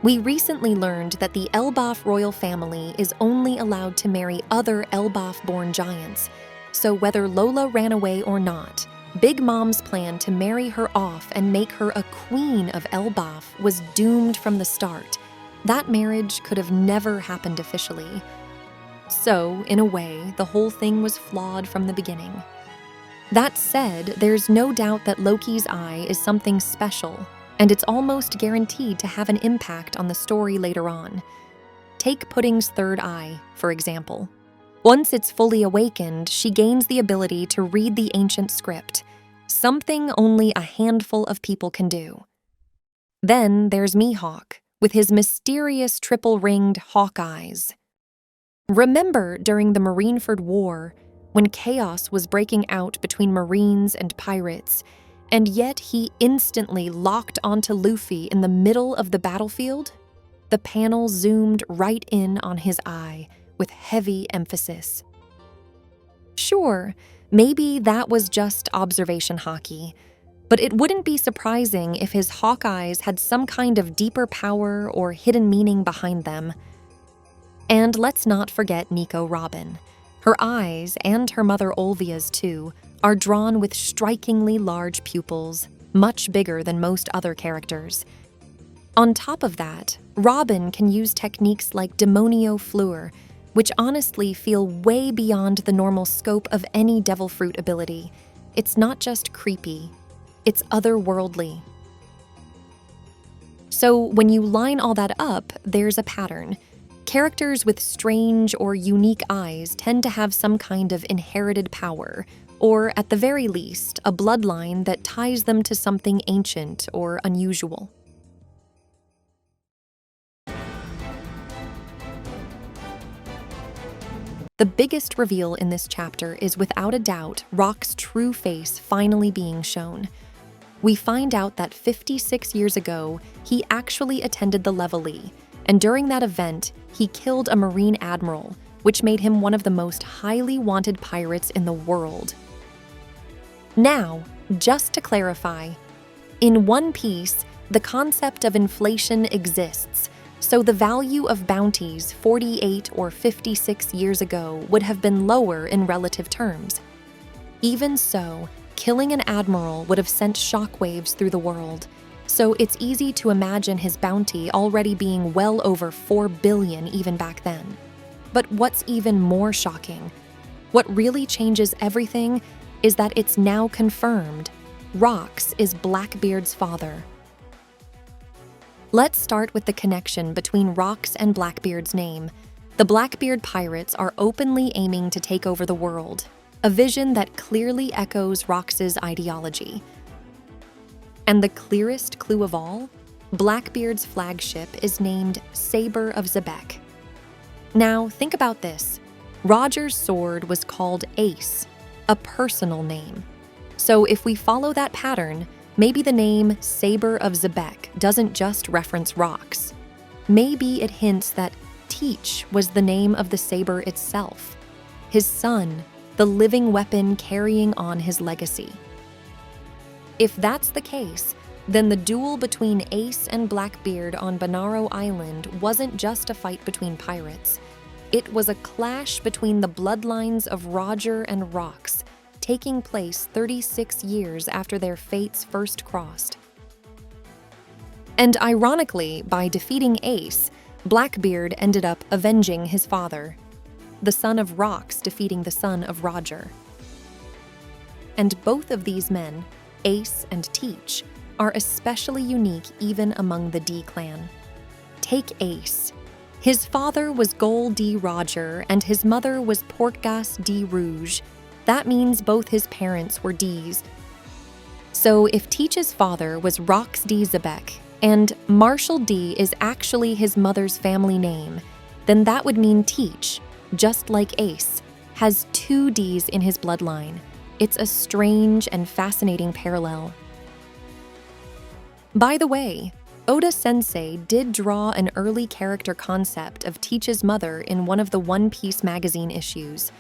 Speaker 1: We recently learned that the Elbaf royal family is only allowed to marry other Elbaf-born giants, so whether Lola ran away or not, Big Mom's plan to marry her off and make her a queen of Elbaf was doomed from the start. That marriage could have never happened officially. So, in a way, the whole thing was flawed from the beginning. That said, there's no doubt that Loki's eye is something special, and it's almost guaranteed to have an impact on the story later on. Take Pudding's third eye, for example. Once it's fully awakened, she gains the ability to read the ancient script, something only a handful of people can do. Then there's Mihawk, with his mysterious triple-ringed hawk eyes. Remember during the Marineford War, when chaos was breaking out between Marines and pirates, and yet he instantly locked onto Luffy in the middle of the battlefield? The panel zoomed right in on his eye, with heavy emphasis. Sure, maybe that was just observation hockey, but it wouldn't be surprising if his hawk eyes had some kind of deeper power or hidden meaning behind them. And let's not forget Nico Robin. Her eyes, and her mother Olvia's too, are drawn with strikingly large pupils, much bigger than most other characters. On top of that, Robin can use techniques like Demonio Fleur, which honestly feel way beyond the normal scope of any Devil Fruit ability. It's not just creepy, it's otherworldly. So when you line all that up, there's a pattern. Characters with strange or unique eyes tend to have some kind of inherited power, or at the very least, a bloodline that ties them to something ancient or unusual. The biggest reveal in this chapter is without a doubt Rock's true face finally being shown. We find out that 56 years ago, he actually attended the Leveille, and during that event, he killed a Marine admiral, which made him one of the most highly wanted pirates in the world. Now, just to clarify, in One Piece, the concept of inflation exists, so the value of bounties 48 or 56 years ago would have been lower in relative terms. Even so, killing an admiral would have sent shockwaves through the world, so it's easy to imagine his bounty already being well over 4 billion even back then. But what's even more shocking, what really changes everything, is that it's now confirmed. Rox is Blackbeard's father. Let's start with the connection between Rox and Blackbeard's name. The Blackbeard pirates are openly aiming to take over the world, a vision that clearly echoes Rox's ideology. And the clearest clue of all, Blackbeard's flagship is named Saber of Xebec. Now, think about this. Roger's sword was called Ace, a personal name. So if we follow that pattern, maybe the name Saber of Xebec doesn't just reference Rox. Maybe it hints that Teach was the name of the saber itself, his son, the living weapon carrying on his legacy. If that's the case, then the duel between Ace and Blackbeard on Bonaro Island wasn't just a fight between pirates. It was a clash between the bloodlines of Roger and Rox, taking place 36 years after their fates first crossed. And ironically, by defeating Ace, Blackbeard ended up avenging his father, the son of Rox defeating the son of Roger. And both of these men, Ace and Teach, are especially unique even among the D clan. Take Ace. His father was Gol D. Roger and his mother was Portgas D. Rouge. That means both his parents were D's. So if Teach's father was Rox D. Xebec and Marshall D is actually his mother's family name, then that would mean Teach, just like Ace, has 2 D's in his bloodline. It's a strange and fascinating parallel. By the way, Oda Sensei did draw an early character concept of Teach's mother in one of the One Piece magazine issues.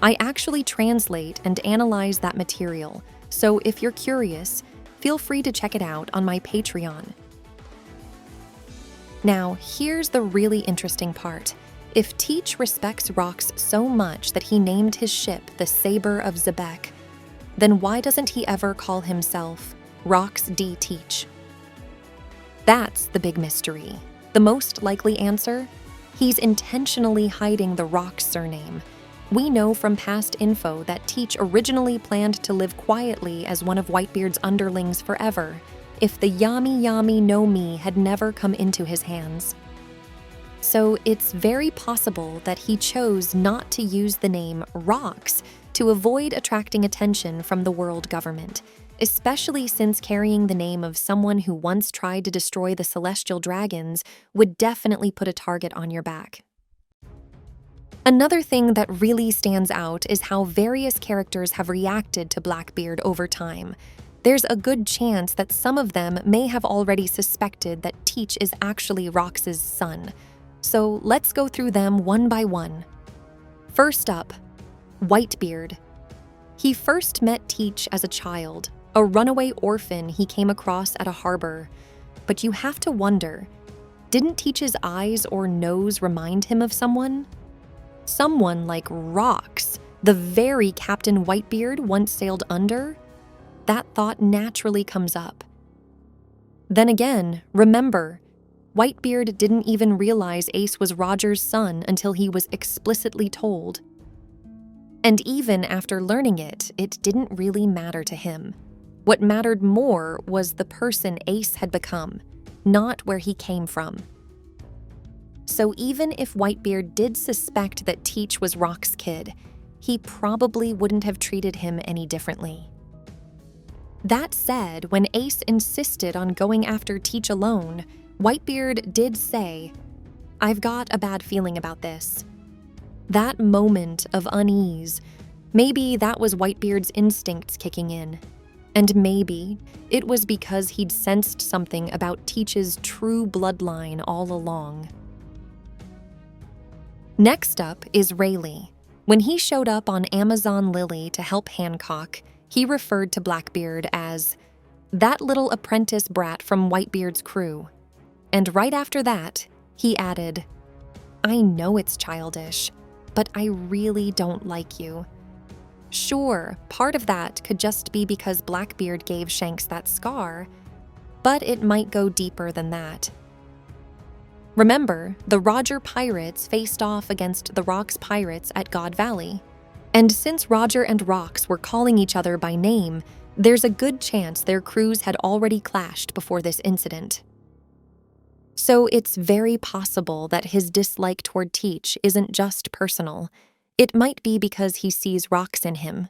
Speaker 1: I actually translate and analyze that material, so if you're curious, feel free to check it out on my Patreon. Now, here's the really interesting part. If Teach respects rocks so much that he named his ship the Saber of Xebec, then why doesn't he ever call himself Rocks D. Teach? That's the big mystery. The most likely answer? He's intentionally hiding the Rock's surname. We know from past info that Teach originally planned to live quietly as one of Whitebeard's underlings forever, if the Yami Yami no Mi had never come into his hands. So it's very possible that he chose not to use the name Rocks to avoid attracting attention from the world government, especially since carrying the name of someone who once tried to destroy the celestial dragons would definitely put a target on your back. Another thing that really stands out is how various characters have reacted to Blackbeard over time. There's a good chance that some of them may have already suspected that Teach is actually Rox's son. So let's go through them one by one. First up, Whitebeard. He first met Teach as a child, a runaway orphan he came across at a harbor. But you have to wonder, didn't Teach's eyes or nose remind him of someone? Someone like Rox, the very Captain Whitebeard once sailed under? That thought naturally comes up. Then again, remember, Whitebeard didn't even realize Ace was Roger's son until he was explicitly told. And even after learning it, it didn't really matter to him. What mattered more was the person Ace had become, not where he came from. So even if Whitebeard did suspect that Teach was Rock's kid, he probably wouldn't have treated him any differently. That said, when Ace insisted on going after Teach alone, Whitebeard did say, "I've got a bad feeling about this." That moment of unease, maybe that was Whitebeard's instincts kicking in. And maybe it was because he'd sensed something about Teach's true bloodline all along. Next up is Rayleigh. When he showed up on Amazon Lily to help Hancock, he referred to Blackbeard as that little apprentice brat from Whitebeard's crew. And right after that, he added, "I know it's childish, but I really don't like you." Sure, part of that could just be because Blackbeard gave Shanks that scar, but it might go deeper than that. Remember, the Roger pirates faced off against the Rox pirates at God Valley. And since Roger and Rox were calling each other by name, there's a good chance their crews had already clashed before this incident. So it's very possible that his dislike toward Teach isn't just personal. It might be because he sees Rox in him.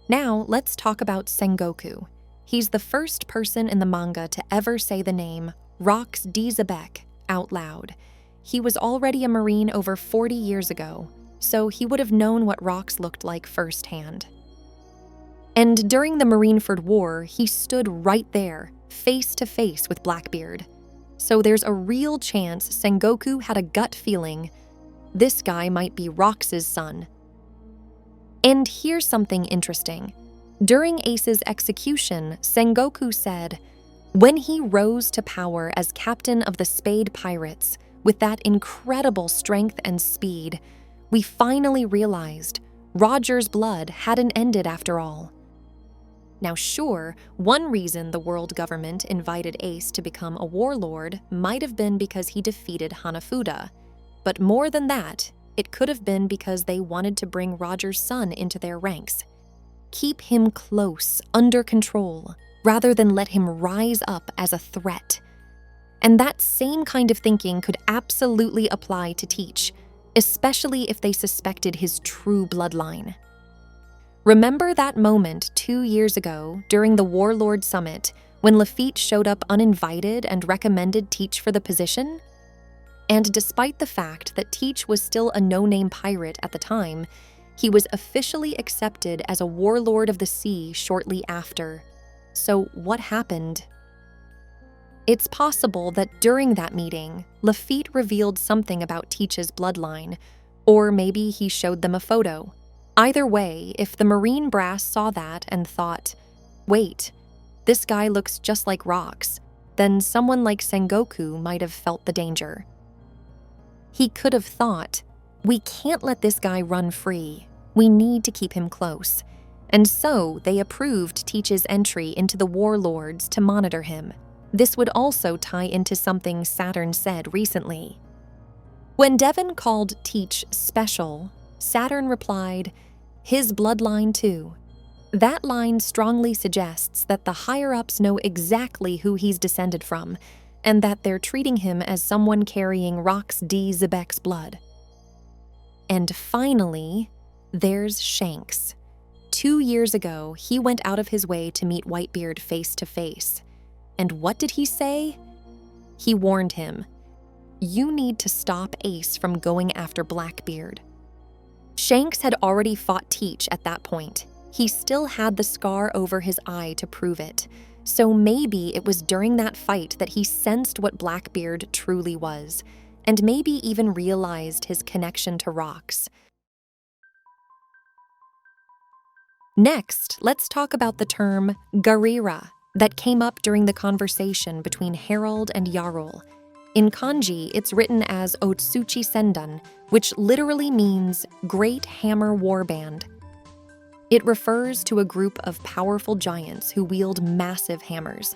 Speaker 1: Now, let's talk about Sengoku. He's the first person in the manga to ever say the name Rox D. Xebec out loud. He was already a Marine over 40 years ago, so he would have known what Rox looked like firsthand. And during the Marineford War, he stood right there, face to face with Blackbeard. So there's a real chance Sengoku had a gut feeling this guy might be Rox's son. And here's something interesting. During Ace's execution, Sengoku said, "When he rose to power as captain of the Spade Pirates, with that incredible strength and speed, we finally realized Roger's blood hadn't ended after all." Now sure, one reason the world government invited Ace to become a warlord might have been because he defeated Hanafuda. But more than that, it could have been because they wanted to bring Roger's son into their ranks. Keep him close, under control, rather than let him rise up as a threat. And that same kind of thinking could absolutely apply to Teach, especially if they suspected his true bloodline. Remember that moment 2 years ago during the Warlord Summit when Lafitte showed up uninvited and recommended Teach for the position? And despite the fact that Teach was still a no-name pirate at the time, he was officially accepted as a warlord of the sea shortly after. So what happened? It's possible that during that meeting, Lafitte revealed something about Teach's bloodline, Or maybe he showed them a photo. Either way, if the marine brass saw that and thought, wait, this guy looks just like rocks, then someone like Sengoku might have felt the danger. He could have thought, we can't let this guy run free. We need to keep him close. And so they approved Teach's entry into the warlords to monitor him. This would also tie into something Saturn said recently. When Devon called Teach special, Saturn replied, his bloodline too. That line strongly suggests that the higher-ups know exactly who he's descended from, and that they're treating him as someone carrying Rox D. Zebek's blood. And finally, there's Shanks. 2 years ago, he went out of his way to meet Whitebeard face to face. And what did he say? He warned him, you need to stop Ace from going after Blackbeard. Shanks had already fought Teach at that point. He still had the scar over his eye to prove it. So maybe it was during that fight that he sensed what Blackbeard truly was, and maybe even realized his connection to Rox. Next, let's talk about the term Garira that came up during the conversation between Harold and Yarul. In kanji, it's written as Otsuchi Sendan, which literally means Great Hammer Warband. It refers to a group of powerful giants who wield massive hammers.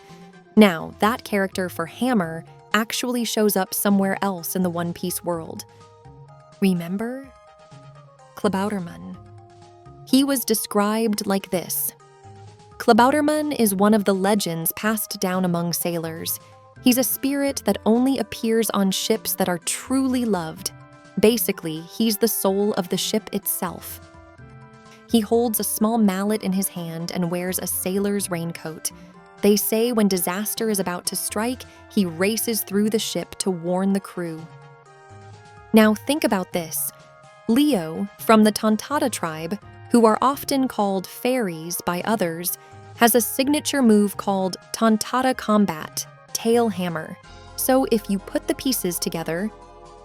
Speaker 1: Now, that character for hammer actually shows up somewhere else in the One Piece world. Remember? Klabauterman. He was described like this. Klabauterman is one of the legends passed down among sailors. He's a spirit that only appears on ships that are truly loved. Basically, he's the soul of the ship itself. He holds a small mallet in his hand and wears a sailor's raincoat. They say when disaster is about to strike, he races through the ship to warn the crew. Now think about this. Leo, from the Tontata tribe, who are often called fairies by others, has a signature move called Tontata Combat, Tail Hammer. So if you put the pieces together,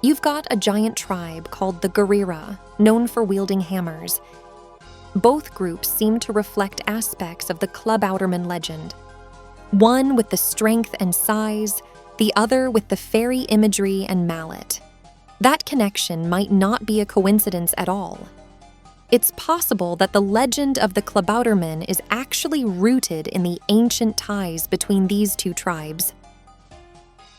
Speaker 1: you've got a giant tribe called the Garira, known for wielding hammers. Both groups seem to reflect aspects of the Klabauterman legend. One with the strength and size, the other with the fairy imagery and mallet. That connection might not be a coincidence at all. It's possible that the legend of the Klabauterman is actually rooted in the ancient ties between these two tribes.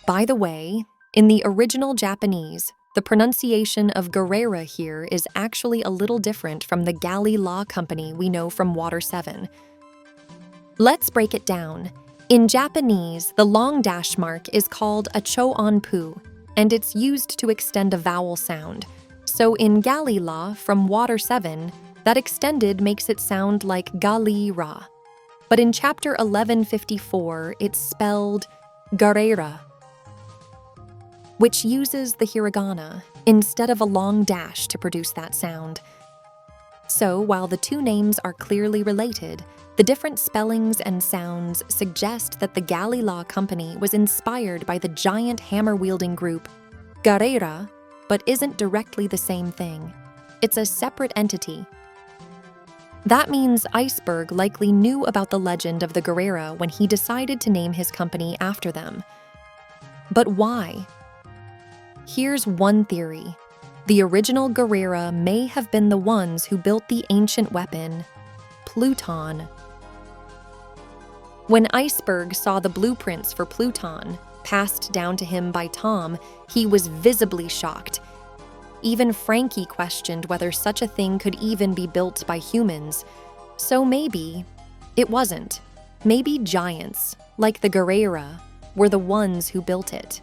Speaker 1: By the way, in the original Japanese, the pronunciation of Guerrera here is actually a little different from the Galley Law Company we know from Water 7. Let's break it down. In Japanese, the long dash mark is called a cho-on-pu, and it's used to extend a vowel sound. So in Galley Law from Water 7, that extended makes it sound like Gali-ra. But in chapter 1154, it's spelled Garera, which uses the hiragana instead of a long dash to produce that sound. So while the two names are clearly related, the different spellings and sounds suggest that the Galley Law Company was inspired by the giant hammer-wielding group Garera, but isn't directly the same thing. It's a separate entity. That means Iceberg likely knew about the legend of the Guerrera when he decided to name his company after them. But why? Here's one theory. The original Guerrera may have been the ones who built the ancient weapon, Pluton. When Iceberg saw the blueprints for Pluton, passed down to him by Tom, he was visibly shocked. Even Frankie questioned whether such a thing could even be built by humans. So maybe it wasn't. Maybe giants, like the Guerrera, were the ones who built it.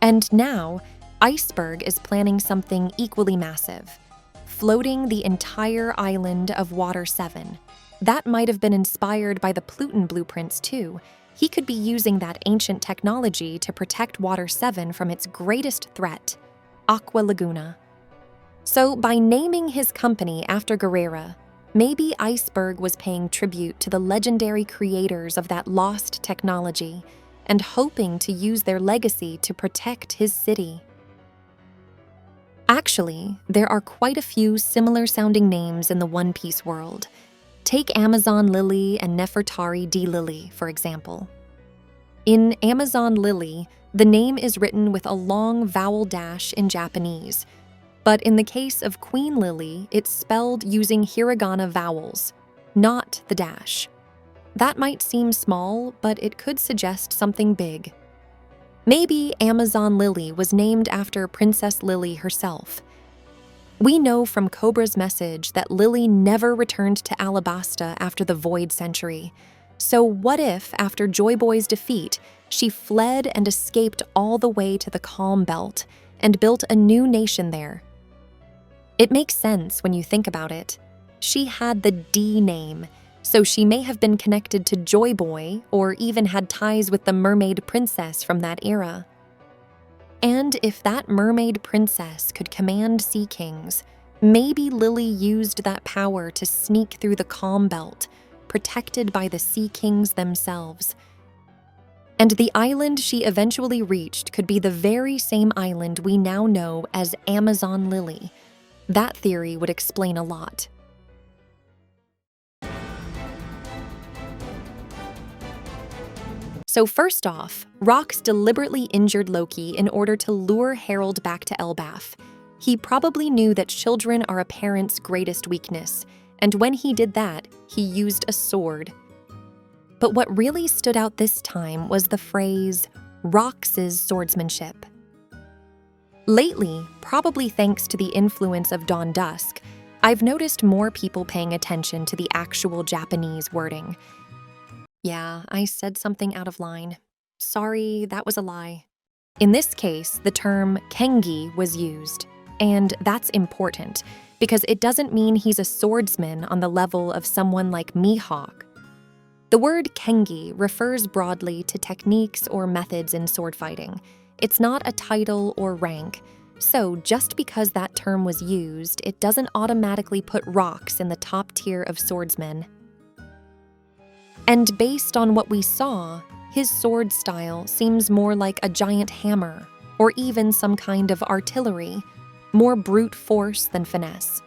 Speaker 1: And now, Iceberg is planning something equally massive, floating the entire island of Water 7. That might have been inspired by the Pluton blueprints too. He could be using that ancient technology to protect Water 7 from its greatest threat, Aqua Laguna. So by naming his company after Guerrera, maybe Iceberg was paying tribute to the legendary creators of that lost technology and hoping to use their legacy to protect his city. Actually, there are quite a few similar-sounding names in the One Piece world. Take Amazon Lily and Nefertari D. Lily, for example. In Amazon Lily, the name is written with a long vowel dash in Japanese, but in the case of Queen Lily, it's spelled using hiragana vowels, not the dash. That might seem small, but it could suggest something big. Maybe Amazon Lily was named after Princess Lily herself. We know from Cobra's message that Lily never returned to Alabasta after the Void Century. So what if, after Joy Boy's defeat, she fled and escaped all the way to the Calm Belt and built a new nation there? It makes sense when you think about it. She had the D name, so she may have been connected to Joy Boy or even had ties with the mermaid princess from that era. And if that mermaid princess could command sea kings, maybe Lily used that power to sneak through the Calm Belt, protected by the sea kings themselves. And the island she eventually reached could be the very same island we now know as Amazon Lily. That theory would explain a lot. So first off, Rox deliberately injured Loki in order to lure Harold back to Elbaf. He probably knew that children are a parent's greatest weakness, and when he did that, he used a sword. But what really stood out this time was the phrase, Rox's swordsmanship. Lately, probably thanks to the influence of Dusk, I've noticed more people paying attention to the actual Japanese wording. Yeah, I said something out of line. Sorry, that was a lie. In this case, the term kengi was used, and that's important because it doesn't mean he's a swordsman on the level of someone like Mihawk. The word kengi refers broadly to techniques or methods in sword fighting. It's not a title or rank, so just because that term was used, it doesn't automatically put Rox in the top tier of swordsmen. And based on what we saw, his sword style seems more like a giant hammer, or even some kind of artillery, more brute force than finesse.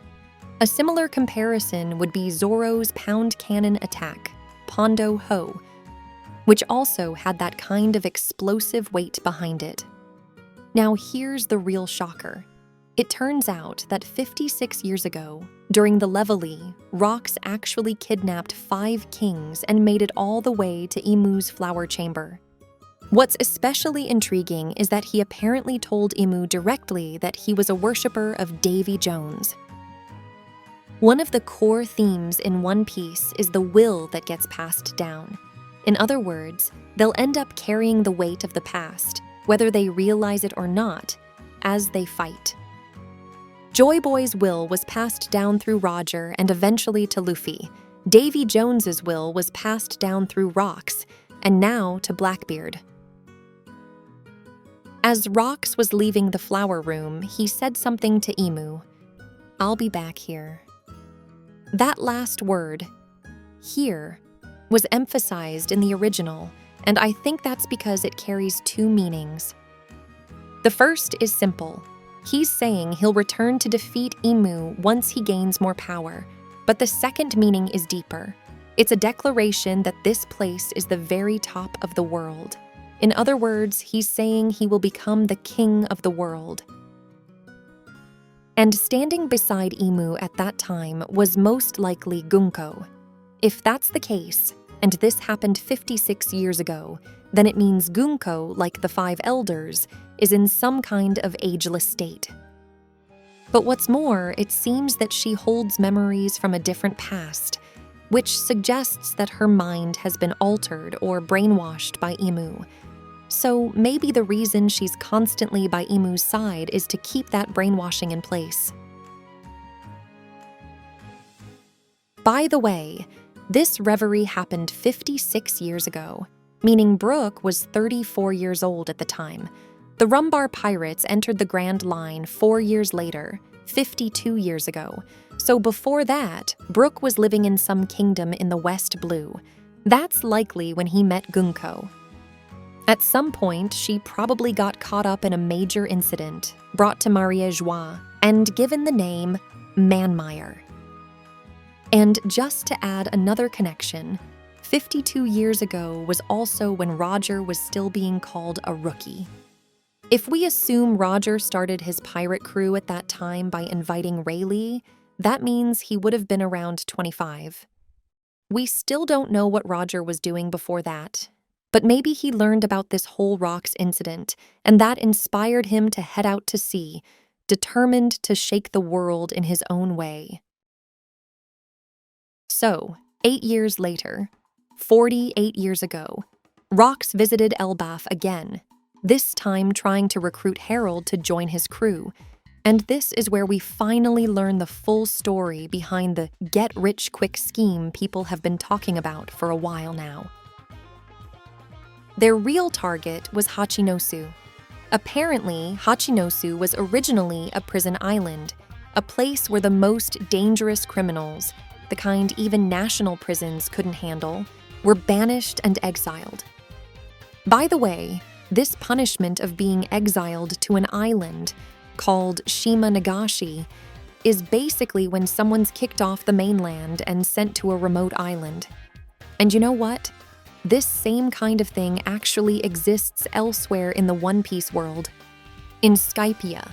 Speaker 1: A similar comparison would be Zoro's pound cannon attack, Pondo Ho, which also had that kind of explosive weight behind it. Now here's the real shocker. It turns out that 56 years ago, during the Leveille, Rox actually kidnapped 5 kings and made it all the way to Imu's flower chamber. What's especially intriguing is that he apparently told Imu directly that he was a worshipper of Davy Jones. One of the core themes in One Piece is the will that gets passed down. In other words, they'll end up carrying the weight of the past, whether they realize it or not, as they fight. Joy Boy's will was passed down through Roger and eventually to Luffy. Davy Jones's will was passed down through Rox, and now to Blackbeard. As Rox was leaving the flower room, he said something to Imu. "I'll be back here." That last word, "here," was emphasized in the original, and I think that's because it carries 2 meanings. The first is simple. He's saying he'll return to defeat Imu once he gains more power, but the second meaning is deeper. It's a declaration that this place is the very top of the world. In other words, he's saying he will become the king of the world. And standing beside Imu at that time was most likely Gunko. If that's the case, and this happened 56 years ago, then it means Gunko, like the 5 elders, is in some kind of ageless state. But what's more, it seems that she holds memories from a different past, which suggests that her mind has been altered or brainwashed by Imu. So maybe the reason she's constantly by Imu's side is to keep that brainwashing in place. By the way, this reverie happened 56 years ago, meaning Brook was 34 years old at the time. The Rumbar pirates entered the Grand Line 4 years later, 52 years ago. So before that, Brook was living in some kingdom in the West Blue. That's likely when he met Gunko. At some point, she probably got caught up in a major incident, brought to Maria Joie, and given the name Manmire. And just to add another connection, 52 years ago was also when Roger was still being called a rookie. If we assume Roger started his pirate crew at that time by inviting Rayleigh, that means he would have been around 25. We still don't know what Roger was doing before that, but maybe he learned about this whole rocks incident, and that inspired him to head out to sea, determined to shake the world in his own way. So, 8 years later, 48 years ago, Rocks visited Elbaf again, this time trying to recruit Harold to join his crew. And this is where we finally learn the full story behind the get-rich-quick scheme people have been talking about for a while now. Their real target was Hachinosu. Apparently, Hachinosu was originally a prison island, a place where the most dangerous criminals, the kind even national prisons couldn't handle, were banished and exiled. By the way, this punishment of being exiled to an island, called Shima Nagashi, is basically when someone's kicked off the mainland and sent to a remote island. And you know what? This same kind of thing actually exists elsewhere in the One Piece world, in Skypiea.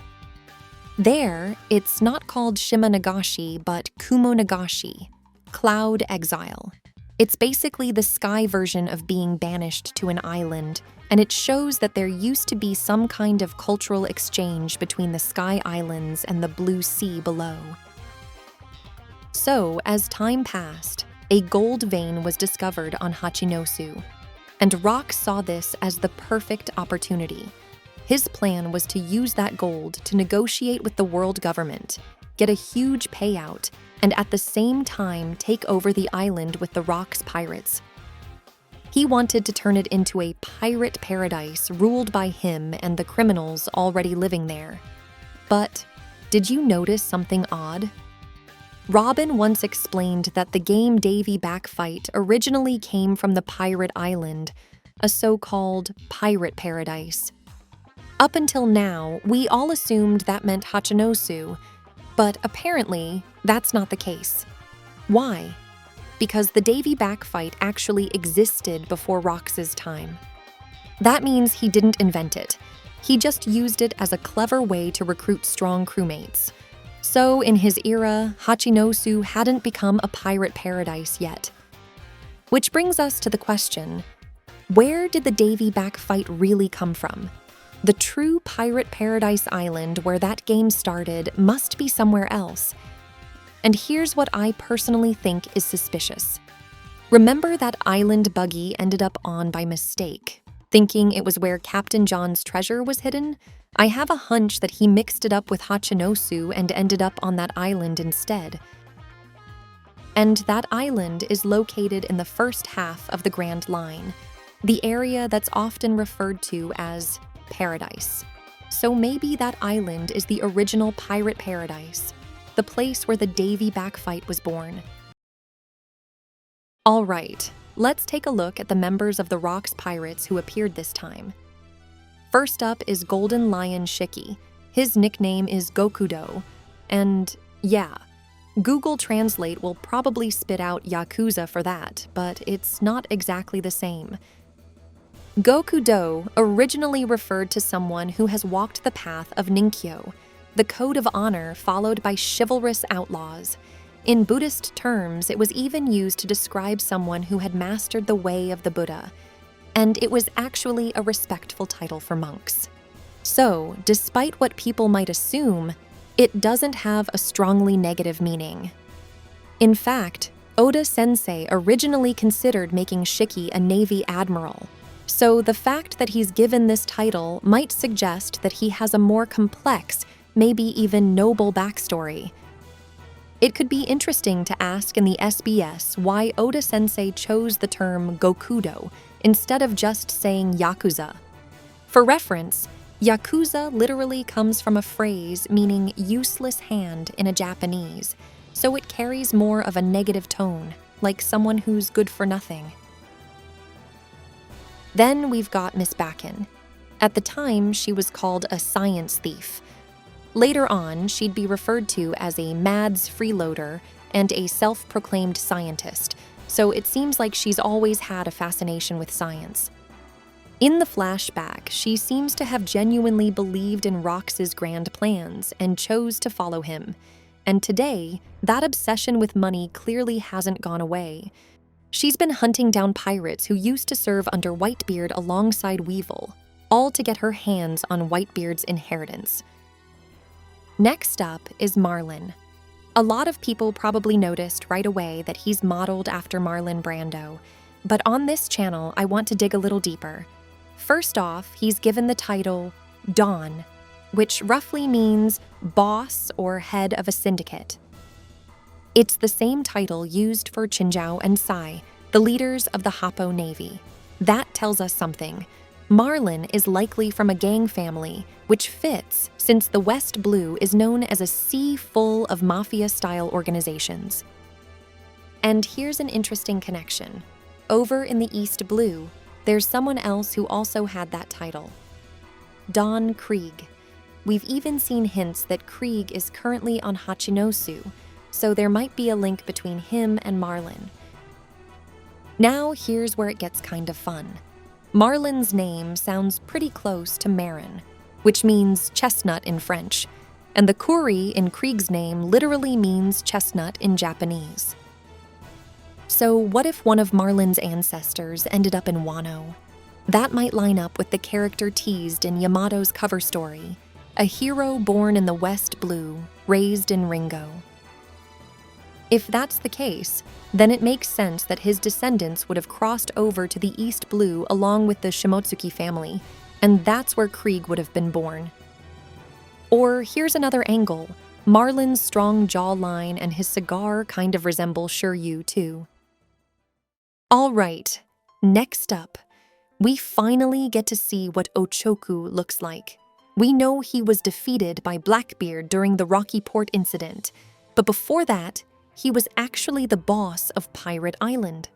Speaker 1: There, it's not called Shima Nagashi, but Kumo Nagashi, Cloud Exile. It's basically the sky version of being banished to an island, and it shows that there used to be some kind of cultural exchange between the Sky Islands and the Blue Sea below. So, as time passed, a gold vein was discovered on Hachinosu, and Rock saw this as the perfect opportunity. His plan was to use that gold to negotiate with the world government, get a huge payout, and at the same time take over the island with the Rock's pirates. He wanted to turn it into a pirate paradise ruled by him and the criminals already living there. But did you notice something odd? Robin once explained that the game Davy Backfight originally came from the pirate island, a so-called pirate paradise. Up until now, we all assumed that meant Hachinosu, but apparently that's not the case. Why? Because the Davy Backfight actually existed before Rox's time. That means he didn't invent it. He just used it as a clever way to recruit strong crewmates. So in his era, Hachinosu hadn't become a pirate paradise yet. Which brings us to the question, where did the Davy Backfight really come from? The true pirate paradise island where that game started must be somewhere else. And here's what I personally think is suspicious. Remember that island Buggy ended up on by mistake, thinking it was where Captain John's treasure was hidden? I have a hunch that he mixed it up with Hachinosu and ended up on that island instead. And that island is located in the first half of the Grand Line, the area that's often referred to as Paradise. So maybe that island is the original pirate paradise, the place where the Davy Backfight was born. All right, let's take a look at the members of the Rocks Pirates who appeared this time. First up is Golden Lion Shiki. His nickname is Gokudo. And yeah, Google Translate will probably spit out Yakuza for that, but it's not exactly the same. Gokudo originally referred to someone who has walked the path of Ninkyo, the code of honor followed by chivalrous outlaws. In Buddhist terms, it was even used to describe someone who had mastered the way of the Buddha, and it was actually a respectful title for monks. So, despite what people might assume, it doesn't have a strongly negative meaning. In fact, Oda Sensei originally considered making Shiki a Navy admiral, so the fact that he's given this title might suggest that he has a more complex, maybe even noble backstory. It could be interesting to ask in the SBS why Oda Sensei chose the term Gokudo instead of just saying Yakuza. For reference, Yakuza literally comes from a phrase meaning useless hand in a Japanese, so it carries more of a negative tone, like someone who's good for nothing. Then we've got Miss Bakken. At the time, she was called a science thief. Later on, she'd be referred to as a Mads freeloader and a self-proclaimed scientist, so it seems like she's always had a fascination with science. In the flashback, she seems to have genuinely believed in Rox's grand plans and chose to follow him. And today, that obsession with money clearly hasn't gone away. She's been hunting down pirates who used to serve under Whitebeard alongside Weevil, all to get her hands on Whitebeard's inheritance. Next up is Marlin. A lot of people probably noticed right away that he's modeled after Marlon Brando, but on this channel, I want to dig a little deeper. First off, he's given the title Don, which roughly means boss or head of a syndicate. It's the same title used for Chinzhou and Sai, the leaders of the Happo Navy. That tells us something. Marlin is likely from a gang family, which fits since the West Blue is known as a sea full of mafia-style organizations. And here's an interesting connection. Over in the East Blue, there's someone else who also had that title. Don Krieg. We've even seen hints that Krieg is currently on Hachinosu, so there might be a link between him and Marlin. Now here's where it gets kind of fun. Marlin's name sounds pretty close to Marin, which means chestnut in French, and the Kuri in Krieg's name literally means chestnut in Japanese. So what if one of Marlin's ancestors ended up in Wano? That might line up with the character teased in Yamato's cover story, a hero born in the West Blue, raised in Ringo. If that's the case, then it makes sense that his descendants would have crossed over to the East Blue along with the Shimotsuki family, and that's where Krieg would have been born. Or here's another angle. Marlin's strong jawline and his cigar kind of resemble Shiryu too. All right, next up, we finally get to see what Ochoku looks like. We know he was defeated by Blackbeard during the Rocky Port incident, but before that, he was actually the boss of Pirate Island.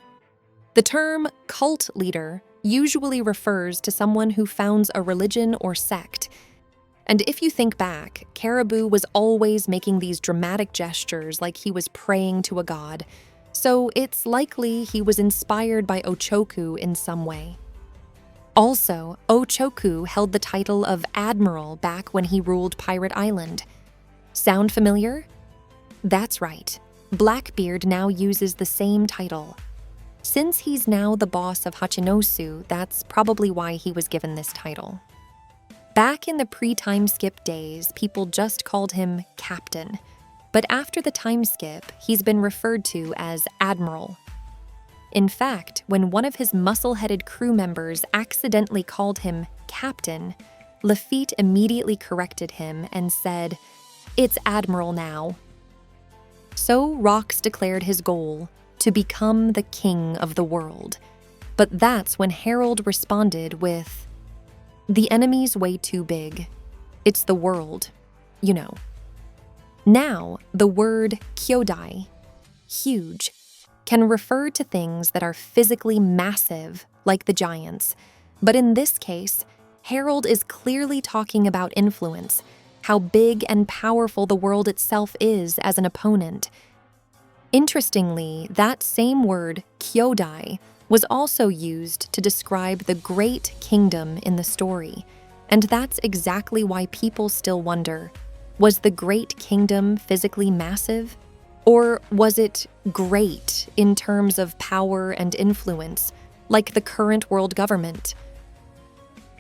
Speaker 1: The term cult leader usually refers to someone who founds a religion or sect. And if you think back, Caribou was always making these dramatic gestures like he was praying to a god, so it's likely he was inspired by Ochoku in some way. Also, Ochoku held the title of Admiral back when he ruled Pirate Island. Sound familiar? That's right. Blackbeard now uses the same title. Since he's now the boss of Hachinosu, that's probably why he was given this title. Back in the pre-time skip days, people just called him Captain. But after the time skip, he's been referred to as Admiral. In fact, when one of his muscle-headed crew members accidentally called him Captain, Lafitte immediately corrected him and said, "It's Admiral now." So Rox declared his goal, to become the king of the world. But that's when Harold responded with, "The enemy's way too big. It's the world, you know." Now, the word kyodai, huge, can refer to things that are physically massive, like the giants. But in this case, Harold is clearly talking about influence, how big and powerful the world itself is as an opponent. Interestingly, that same word, kyodai, was also used to describe the great kingdom in the story. And that's exactly why people still wonder, was the great kingdom physically massive? Or was it great in terms of power and influence, like the current world government?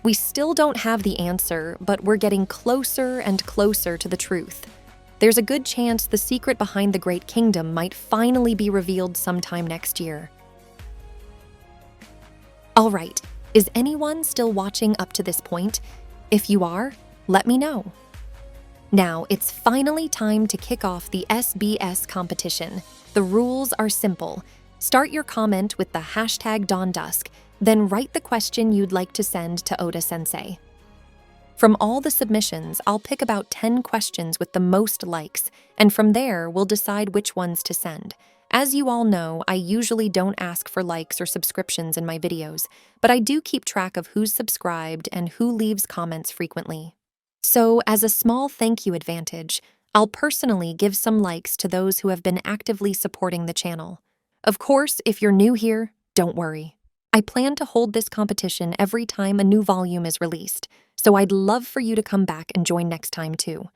Speaker 1: We still don't have the answer, but we're getting closer and closer to the truth. There's a good chance the secret behind the Great Kingdom might finally be revealed sometime next year. All right, is anyone still watching up to this point? If you are, let me know. Now, it's finally time to kick off the SBS competition. The rules are simple. Start your comment with the hashtag DawnDusk, then write the question you'd like to send to Oda Sensei. From all the submissions, I'll pick about 10 questions with the most likes, and from there, we'll decide which ones to send. As you all know, I usually don't ask for likes or subscriptions in my videos, but I do keep track of who's subscribed and who leaves comments frequently. So, as a small thank you advantage, I'll personally give some likes to those who have been actively supporting the channel. Of course, if you're new here, don't worry. I plan to hold this competition every time a new volume is released, so I'd love for you to come back and join next time too.